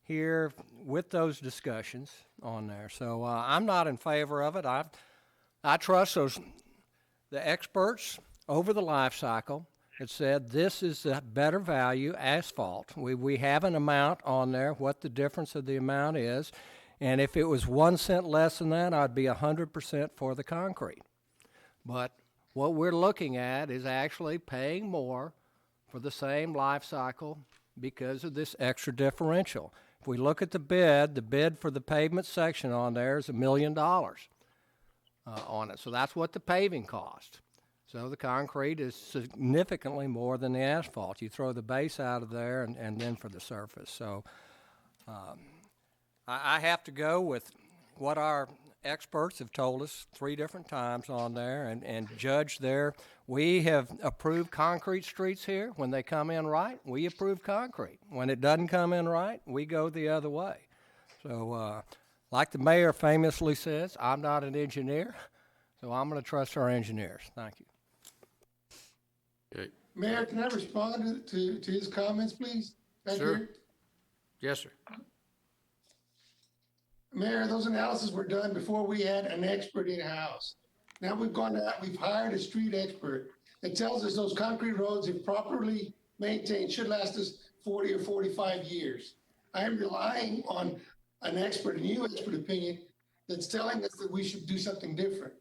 here with those discussions on there. So I'm not in favor of it. I trust the experts over the life cycle that said this is a better value asphalt. We have an amount on there, what the difference of the amount is, and if it was 1 cent less than that, I'd be 100% for the concrete. But what we're looking at is actually paying more for the same life cycle because of this extra differential. If we look at the bid for the pavement section on there is $1 million on it. So that's what the paving cost. So the concrete is significantly more than the asphalt. You throw the base out of there and then for the surface. So I have to go with what our experts have told us 3 different times on there and judge there. We have approved concrete streets here. When they come in right, we approve concrete. When it doesn't come in right, we go the other way. So like the mayor famously says, I'm not an engineer, so I'm going to trust our engineers. Thank you. Okay. Mayor, can I respond to his comments, please? Thank Sure. you. Yes, sir. Mayor, those analyses were done before we had an expert in-house. Now we've hired a street expert that tells us those concrete roads, if properly maintained, should last us 40 or 45 years. I am relying on a new expert opinion that's telling us that we should do something different.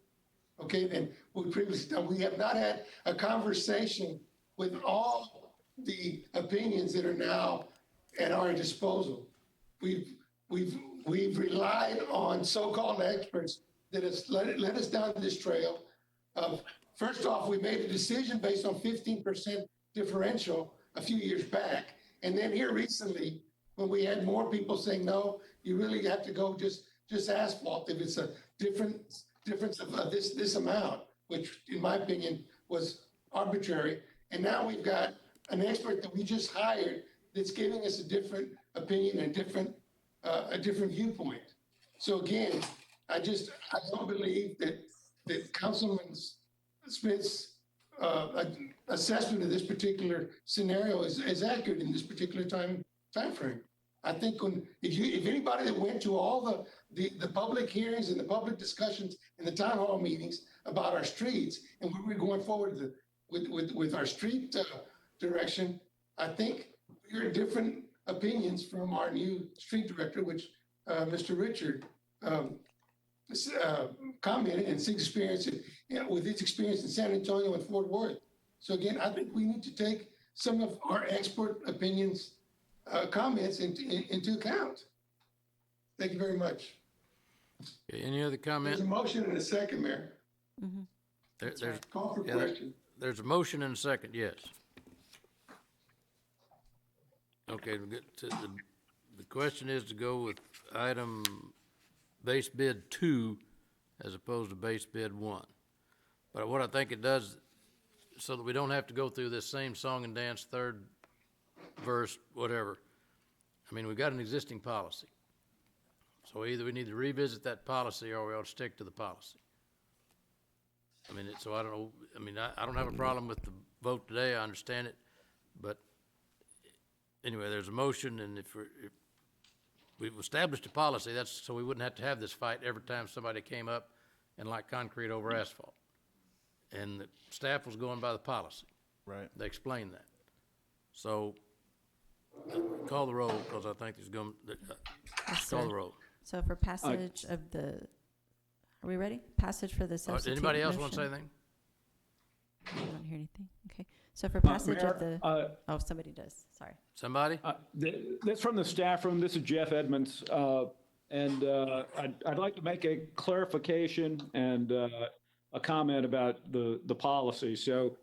Okay, than we previously done. We have not had a conversation with all the opinions that are now at our disposal. We've relied on so-called experts that has led us down this trail of, first off, we made a decision based on 15% differential a few years back. And then here recently, when we had more people saying, no, you really have to go just asphalt if it's a difference of this amount, which in my opinion was arbitrary. And now we've got an expert that we just hired that's giving us a different opinion, a different viewpoint. So again, I don't believe that Councilman Smith's assessment of this particular scenario is accurate in this particular time frame. I think if anybody that went to all the public hearings and the public discussions and the town hall meetings about our streets and where we're going forward with our street direction, I think we heard different opinions from our new street director, which Mr. Richard commented, and his experience with his experience in San Antonio and Fort Worth. So again, I think we need to take some of our expert opinions, comments into account. Thank you very much. Okay, any other comment? There's a motion and a second, Mayor. There's Call for question. There's a motion and a second, yes. Okay, we'll get to the question is to go with item base bid 2 as opposed to base bid 1. But what I think it does, so that we don't have to go through this same song and dance, third verse, whatever. I mean, we've got an existing policy. So either we need to revisit that policy or we ought to stick to the policy. I mean, so I don't know, I mean, I don't have a problem with the vote today, I understand it, but anyway, there's a motion, and if we've established a policy, that's so we wouldn't have to have this fight every time somebody came up and like concrete over asphalt. And the staff was going by the policy. Right. They explained that. So call the roll, because I think there's going, Yes, call sir. the roll. So for passage of the, are we ready? Passage for the substitute Anybody else want to say motion? anything? You don't hear anything? Okay. So for passage of Mayor, the, oh, somebody does, sorry. Somebody? That's from the staff room. This is Jeff Edmonds. And I'd like to make a clarification and a comment about the policy. So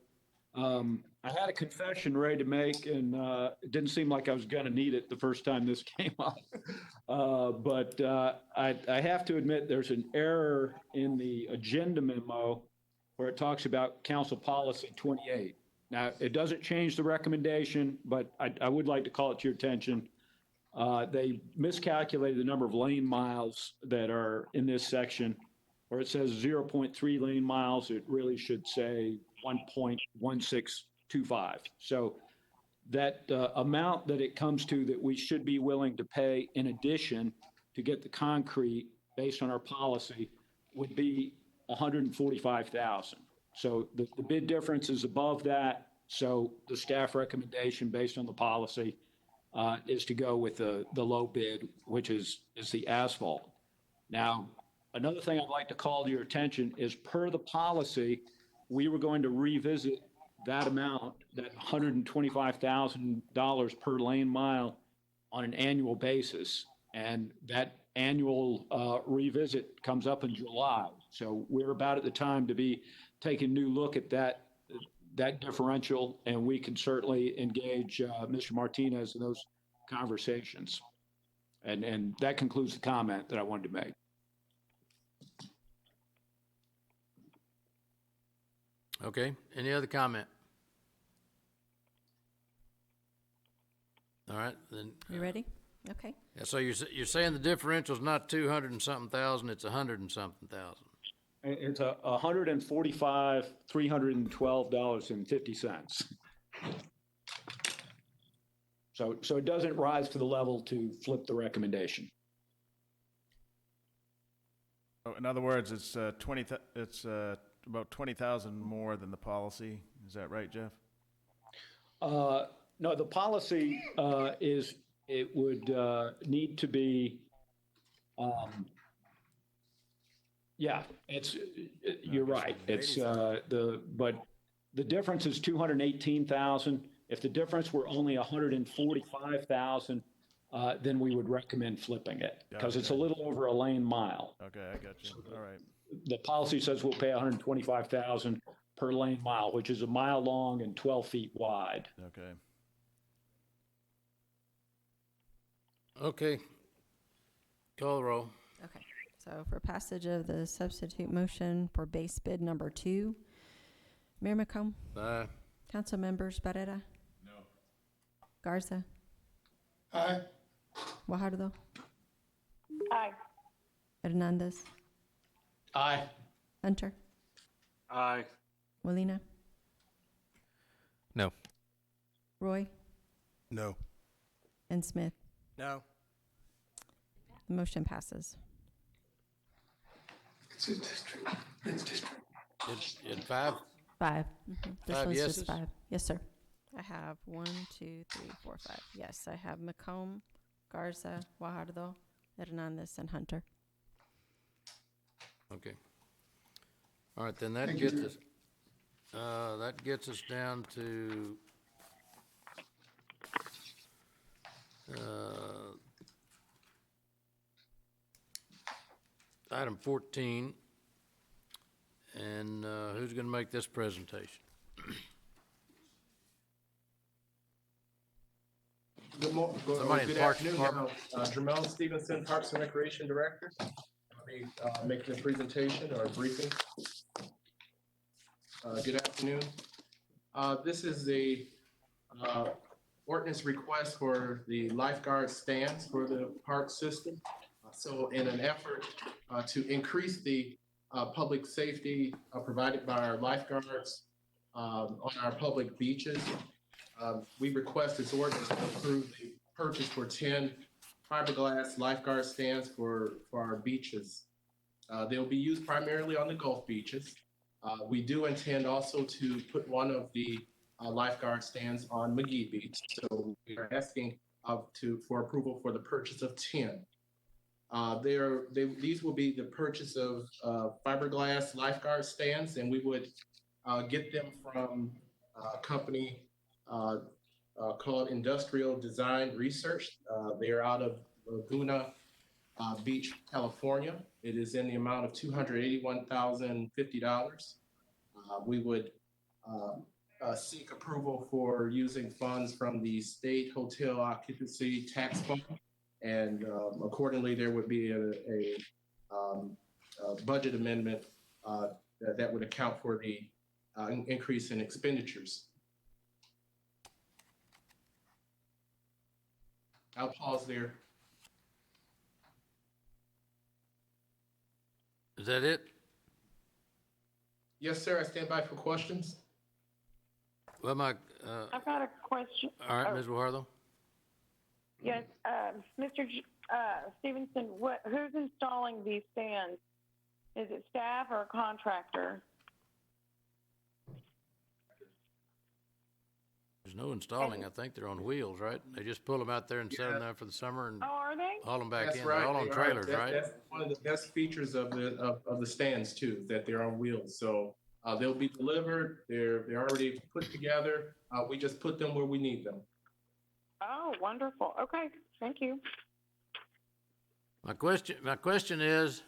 I had a confession ready to make, and it didn't seem like I was going to need it the first time this came up. But I have to admit there's an error in the agenda memo where it talks about Council Policy 28. Now, it doesn't change the recommendation, but I would like to call it to your attention. They miscalculated the number of lane miles that are in this section, where it says 0.3 lane miles, it really should say 1.1625. So that amount that it comes to that we should be willing to pay in addition to get the concrete based on our policy would be $145,000. So the bid difference is above that. So the staff recommendation based on the policy is to go with the low bid, which is the asphalt. Now, another thing I'd like to call to your attention is per the policy, we were going to revisit that amount, that $125,000 per lane mile on an annual basis. And that annual revisit comes up in July. So we're about at the time to be taking a new look at that differential, and we can certainly engage Mr. Martinez in those conversations. And that concludes the comment that I wanted to make. Okay, any other comment? All right, then. You ready? Okay. Yeah, so you're saying the differential's not 200 and something thousand, it's 100 and something thousand? It's $312.50. So it doesn't rise to the level to flip the recommendation. So in other words, it's about 20,000 more than the policy. Is that right, Jeff? No, the policy is, it would need to be, yeah, you're right. It's but the difference is 218,000. If the difference were only 145,000, then we would recommend flipping it because it's a little over a lane mile. Okay, I got you. All right. The policy says we'll pay 125,000 per lane mile, which is a mile long and 12 feet wide. Okay. Okay. Call the roll. Okay. So for passage of the substitute motion for base bid number 2, Mayor McComb? Aye. Council members Barrera? No. Garza? Aye. Guajardo? Aye. Hernandez? Aye. Hunter? Aye. Molina? No. Roy? No. And Smith? No. The motion passes. It's a district. It's district. In 5? 5. This 5 one's yeses? just 5. Yes, sir. I have 1, 2, 3, 4, 5. Yes, I have McComb, Garza, Guajardo, Hernandez, and Hunter. Okay. All right, then that Thank you, gets us down to item 14. And who's going to make this presentation? Somebody in Good Parks afternoon. Department. Jermel Stevenson, Parks and Recreation Director. I'll be making a presentation or a briefing. Good afternoon. This is the ordinance request for the lifeguard stands for the park system. So in an effort to increase the public safety provided by our lifeguards on our public beaches, we request this ordinance to approve the purchase for 10 fiberglass lifeguard stands for our beaches. They'll be used primarily on the Gulf beaches. We do intend also to put one of the lifeguard stands on McGee Beach. So we're asking for approval for the purchase of 10. These will be the purchase of fiberglass lifeguard stands, and we would get them from a company called Industrial Design Research. They are out of Laguna Beach, California. It is in the amount of $281,050. We would seek approval for using funds from the State Hotel Occupancy Tax Fund. And accordingly, there would be a budget amendment that would account for the increase in expenditures. I'll pause there. Is that it? Yes, sir, I stand by for questions. Well, I've got a question. all right, Oh, Ms. Guajardo? Yes, Stevenson, who's installing these stands? Is it staff or a contractor? There's no installing. I think they're on wheels, right? They just pull them out there and set them there for the summer and Oh, are they? haul them back That's in. right. They're all on they are. trailers, right? That's one of the best features of the stands too, that they're on wheels. So they'll be delivered. They're already put together. We just put them where we need them. Oh, wonderful. Okay, thank you. My question is,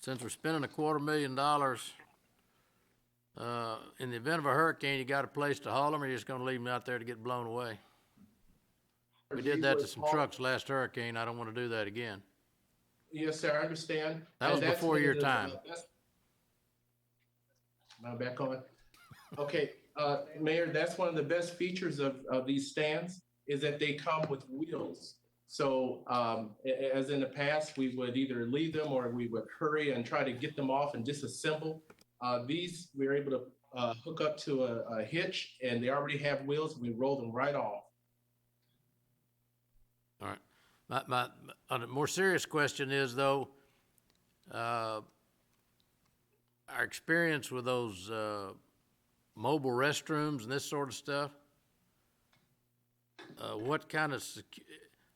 since we're spending $250,000, in the event of a hurricane, you got a place to haul them, or you're just gonna leave them out there to get blown away? We did that to some trucks last hurricane. I don't wanna do that again. Yes, sir, I understand. That was And that's before one your of the- time. Am I back on? Okay, Mayor, that's one of the best features of these stands is that they come with wheels. So as in the past, we would either leave them or we would hurry and try to get them off and disassemble. These, we're able to hook up to a hitch and they already have wheels. We roll them right off. All right. On a more serious question is though, our experience with those mobile restrooms and this sort of stuff, what kind of,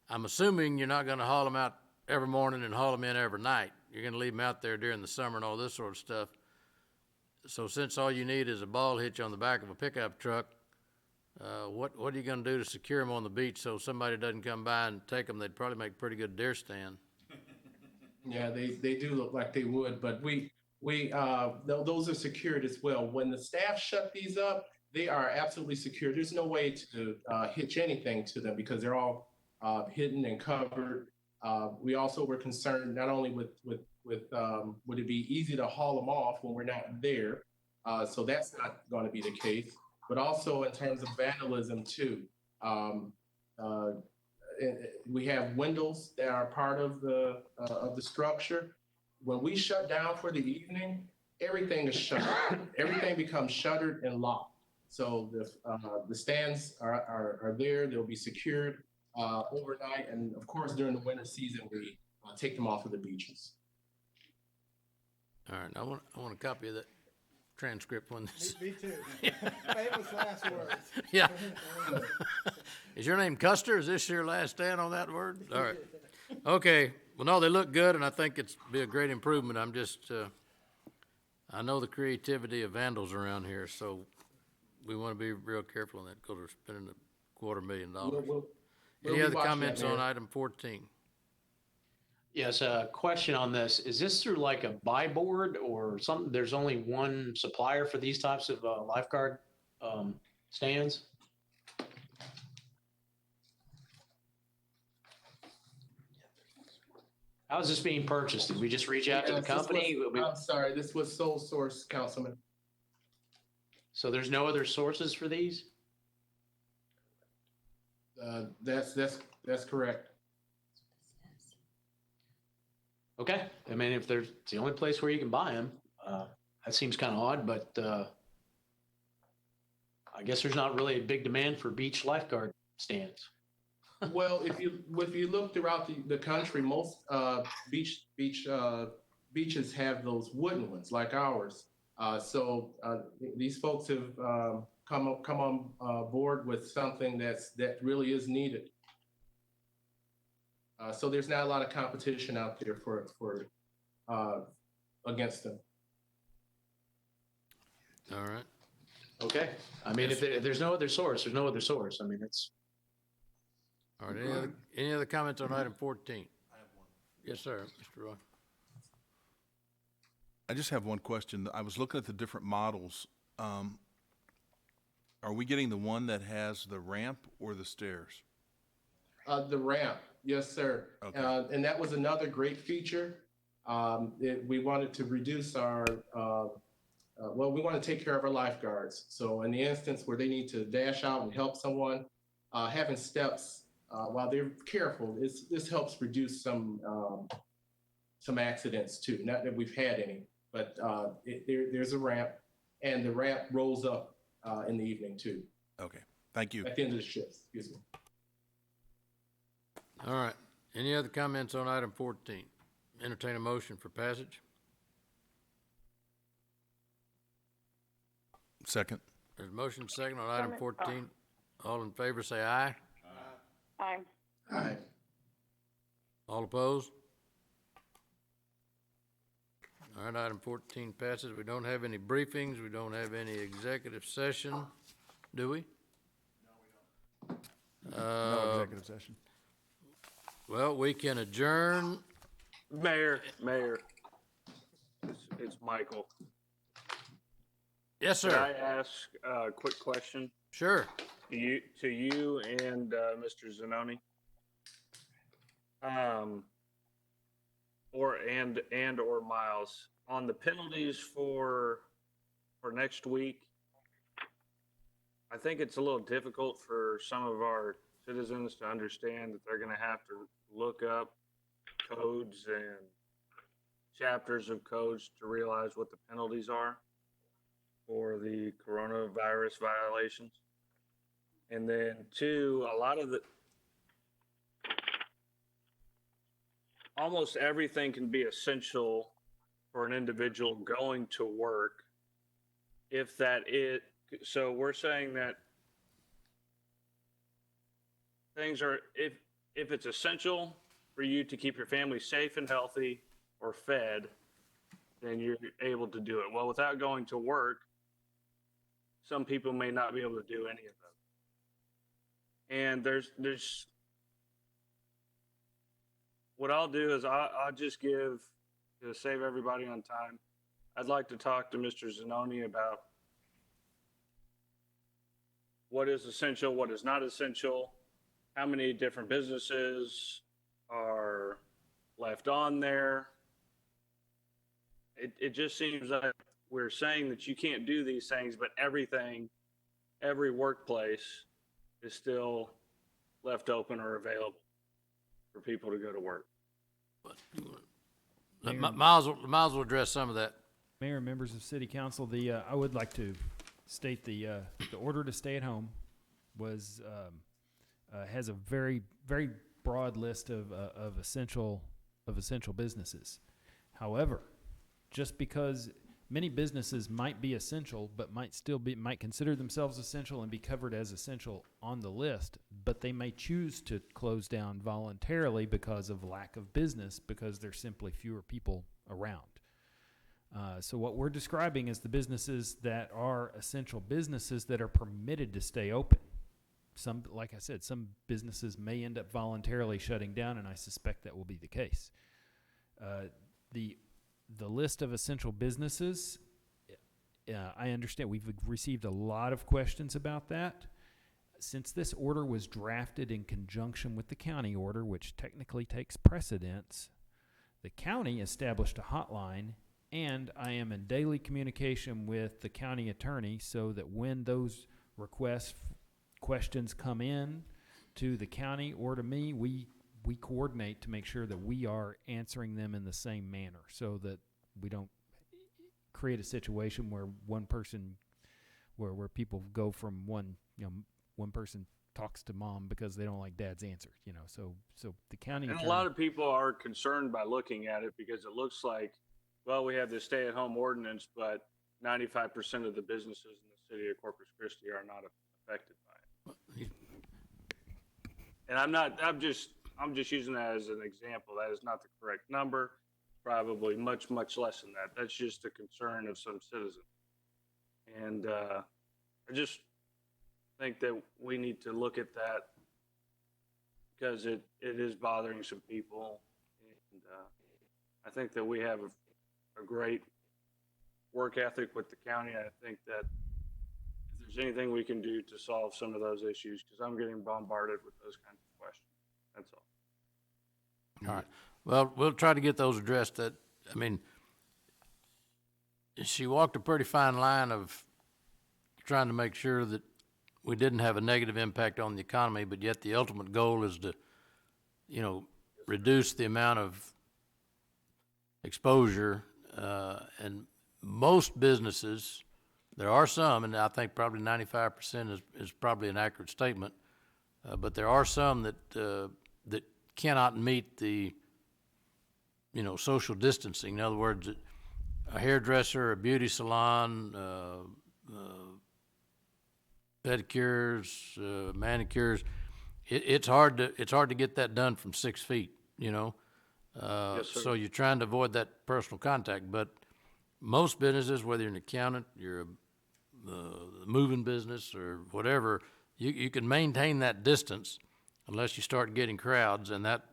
I'm assuming you're not gonna haul them out every morning and haul them in every night. You're gonna leave them out there during the summer and all this sort of stuff. So since all you need is a ball hitch on the back of a pickup truck, what are you gonna do to secure them on the beach so somebody doesn't come by and take them? They'd probably make a pretty good deer stand. Yeah, they do look like they would, but those are secured as well. When the staff shut these up, they are absolutely secure. There's no way to hitch anything to them because they're all hidden and covered. We also were concerned not only with would it be easy to haul them off when we're not there, so that's not going to be the case, but also in terms of vandalism too. We have windows that are part of the structure. When we shut down for the evening, everything is shuttered. Everything becomes shuttered and locked. So the stands are there. They'll be secured overnight, and of course during the winter season we take them off of the beaches. All right, I want a copy of that transcript when this. Me too. Famous last words. Yeah. Is your name Custer? Is this your last stand on that word? All right. Okay. Well, no, they look good, and I think it's be a great improvement. I'm just, I know the creativity of vandals around here, so we want to be real careful on that because we're spending $250,000. We'll Any be other watching comments that, on Mayor. item 14? Yes, a question on this. Is this through like a buy board or something? There's only one supplier for these types of lifeguard stands? How is this being purchased? Did we just reach out to the Yes, this company? I'm sorry, this was sole source, Councilman. So there's no other sources for these? That's correct. Okay. I mean, if there's, it's the only place where you can buy them. That seems kind of odd, but I guess there's not really a big demand for beach lifeguard stands. Well, if you look throughout the country, most beaches have those wooden ones like ours. So these folks have come on board with something that really is needed. So there's not a lot of competition out there for against them. All right. Okay. I mean, if there's no other source, there's no other source. I mean, it's. All right, any other comments on item 14? I have one. Yes, sir, Mr. Roy. I just have one question. I was looking at the different models. Are we getting the one that has the ramp or the stairs? The ramp, yes, sir. Okay. And that was another great feature. We wanted to reduce our, we want to take care of our lifeguards. So in the instance where they need to dash out and help someone, having steps while they're careful, this helps reduce some accidents too. Not that we've had any, but there's a ramp, and the ramp rolls up in the evening too. Okay, thank you. At the end of the shift, excuse me. All right. Any other comments on item 14? Entertain a motion for passage. Second. There's a motion second on item 14. All in favor, say aye. Aye. Aye. All opposed? All right, item 14 passes. We don't have any briefings. We don't have any executive session, do we? No, we don't. No executive session. Well, we can adjourn. Mayor, it's Michael. Yes, sir. Could I ask a quick question? Sure. To you and Mr. Zanoni? Or Miles, on the penalties for next week. I think it's a little difficult for some of our citizens to understand that they're going to have to look up codes and chapters of codes to realize what the penalties are for the coronavirus violations. And then two, almost everything can be essential for an individual going to work so we're saying that things are, if it's essential for you to keep your family safe and healthy or fed, then you're able to do it. Well, without going to work, some people may not be able to do any of them. And there's what I'll do is I'll just give, to save everybody on time, I'd like to talk to Mr. Zanoni about what is essential, what is not essential, how many different businesses are left on there. It just seems like we're saying that you can't do these things, but every workplace is still left open or available for people to go to work. Miles will address some of that. Mayor and members of City Council, I would like to state the order to stay at home has a very, very broad list of essential businesses. However, just because many businesses might be essential, but might consider themselves essential and be covered as essential on the list, but they may choose to close down voluntarily because of lack of business, because there's simply fewer people around. So what we're describing is the businesses that are essential businesses that are permitted to stay open. Some, like I said, some businesses may end up voluntarily shutting down, and I suspect that will be the case. The list of essential businesses, I understand we've received a lot of questions about that. Since this order was drafted in conjunction with the county order, which technically takes precedence, the county established a hotline, and I am in daily communication with the county attorney so that when those questions come in to the county or to me, we coordinate to make sure that we are answering them in the same manner so that we don't create a situation where where people go from one person talks to mom because they don't like dad's answer, so the county And attorney, a lot of people are concerned by looking at it because it looks like, well, we have this stay-at-home ordinance, but 95% of the businesses in the city of Corpus Christi are not affected by it. And I'm just using that as an example. That is not the correct number. Probably much, much less than that. That's just a concern of some citizens. And I just think that we need to look at that because it is bothering some people. And I think that we have a great work ethic with the county. I think that if there's anything we can do to solve some of those issues, because I'm getting bombarded with those kinds of questions. That's all. All right. Well, we'll try to get those addressed. She walked a pretty fine line of trying to make sure that we didn't have a negative impact on the economy, but yet the ultimate goal is to, reduce the amount of exposure, and most businesses, there are some, and I think probably 95% is probably an accurate statement, but there are some that cannot meet the, social distancing. In other words, a hairdresser, a beauty salon, pedicures, manicures, it's hard to get that done from 6 feet, Yes, sir. so you're trying to avoid that personal contact. But most businesses, whether you're an accountant, you're a moving business or whatever, you can maintain that distance unless you start getting crowds, and that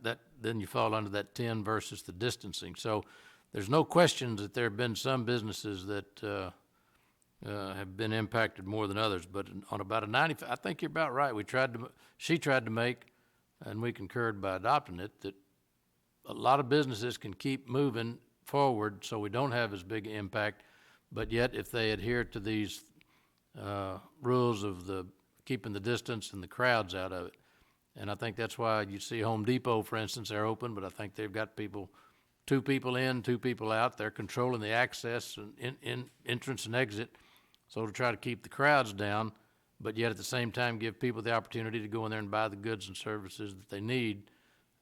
then you fall under that 10 versus the distancing. So there's no question that there have been some businesses that have been impacted more than others, but on about a 90, I think you're about right. She tried to make, and we concurred by adopting it, that a lot of businesses can keep moving forward so we don't have as big an impact, but yet if they adhere to these rules of keeping the distance and the crowds out of it. And I think that's why you see Home Depot, for instance, they're open, but I think they've got 2 people in, 2 people out. They're controlling the access and entrance and exit, so to try to keep the crowds down, but yet at the same time give people the opportunity to go in there and buy the goods and services that they need,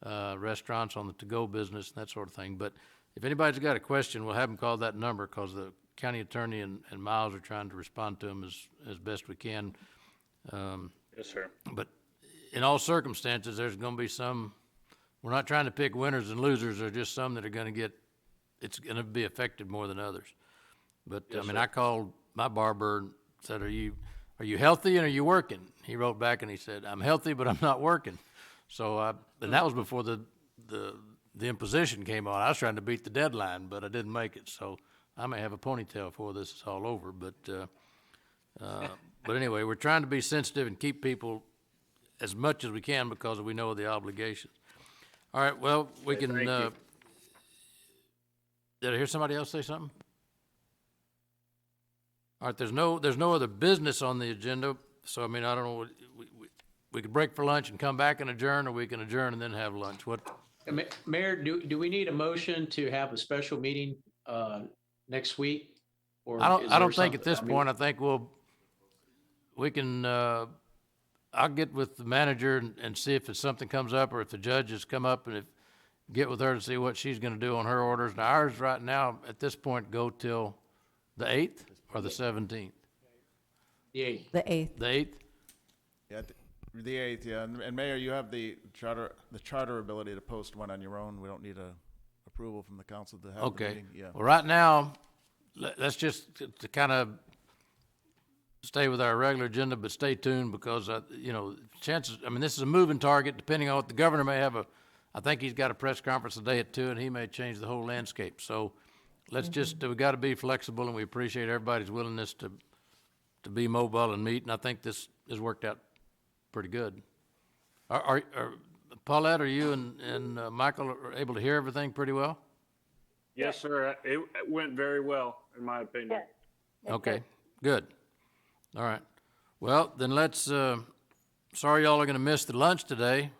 restaurants on the to-go business and that sort of thing. But if anybody's got a question, we'll have them call that number, because the county attorney and Miles are trying to respond to them as best we can. Yes, sir. But in all circumstances, there's going to be some, we're not trying to pick winners and losers. There's just some that are going to it's going to be affected more than others. But Yes, I mean, sir. I called my barber and said, are you healthy and are you working? He wrote back and he said, I'm healthy, but I'm not working. So and that was before the imposition came on. I was trying to beat the deadline, but I didn't make it. So I may have a ponytail before this is all over. But anyway, we're trying to be sensitive and keep people as much as we can because we know the obligations. All right, well, we can, thank you. did I hear somebody else say something? All right, there's no other business on the agenda, so I mean, I don't know, we could break for lunch and come back and adjourn, or we can adjourn and then have lunch. What? Mayor, do we need a motion to have a special meeting next week? Or I is don't there think at this something- point, I think we can, I'll get with the manager and see if it's something comes up, or if the judges come up, and get with her to see what she's gonna do on her orders. Now, ours right now, at this point, go till the 8th or the 17th? The 8th. The 8th. The 8th? Yeah, the 8th, yeah. And Mayor, you have the charter ability to post one on your own. We don't need approval from the council to have the Okay. meeting. Yeah. Well, right now, let's just to kind of stay with our regular agenda, but stay tuned, because, chances, I mean, this is a moving target, depending on what the governor may have I think he's got a press conference today at 2, and he may change the whole landscape. So let's just, we got to be flexible, and we appreciate everybody's willingness to be mobile and meet, and I think this has worked out pretty good. Paulette, are you and Michael are able to hear everything pretty well? Yes, sir. It went very well, in my opinion. Okay, good. All right. Well, then let's, sorry y'all are going to miss the lunch today.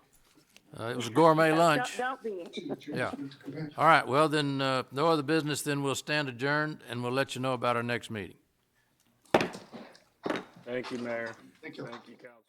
It was a gourmet lunch. Don't be. Yeah. All right, well then, no other business, then we'll stand adjourned, and we'll let you know about our next meeting. Thank you, Mayor. Thank you. Thank you, Council.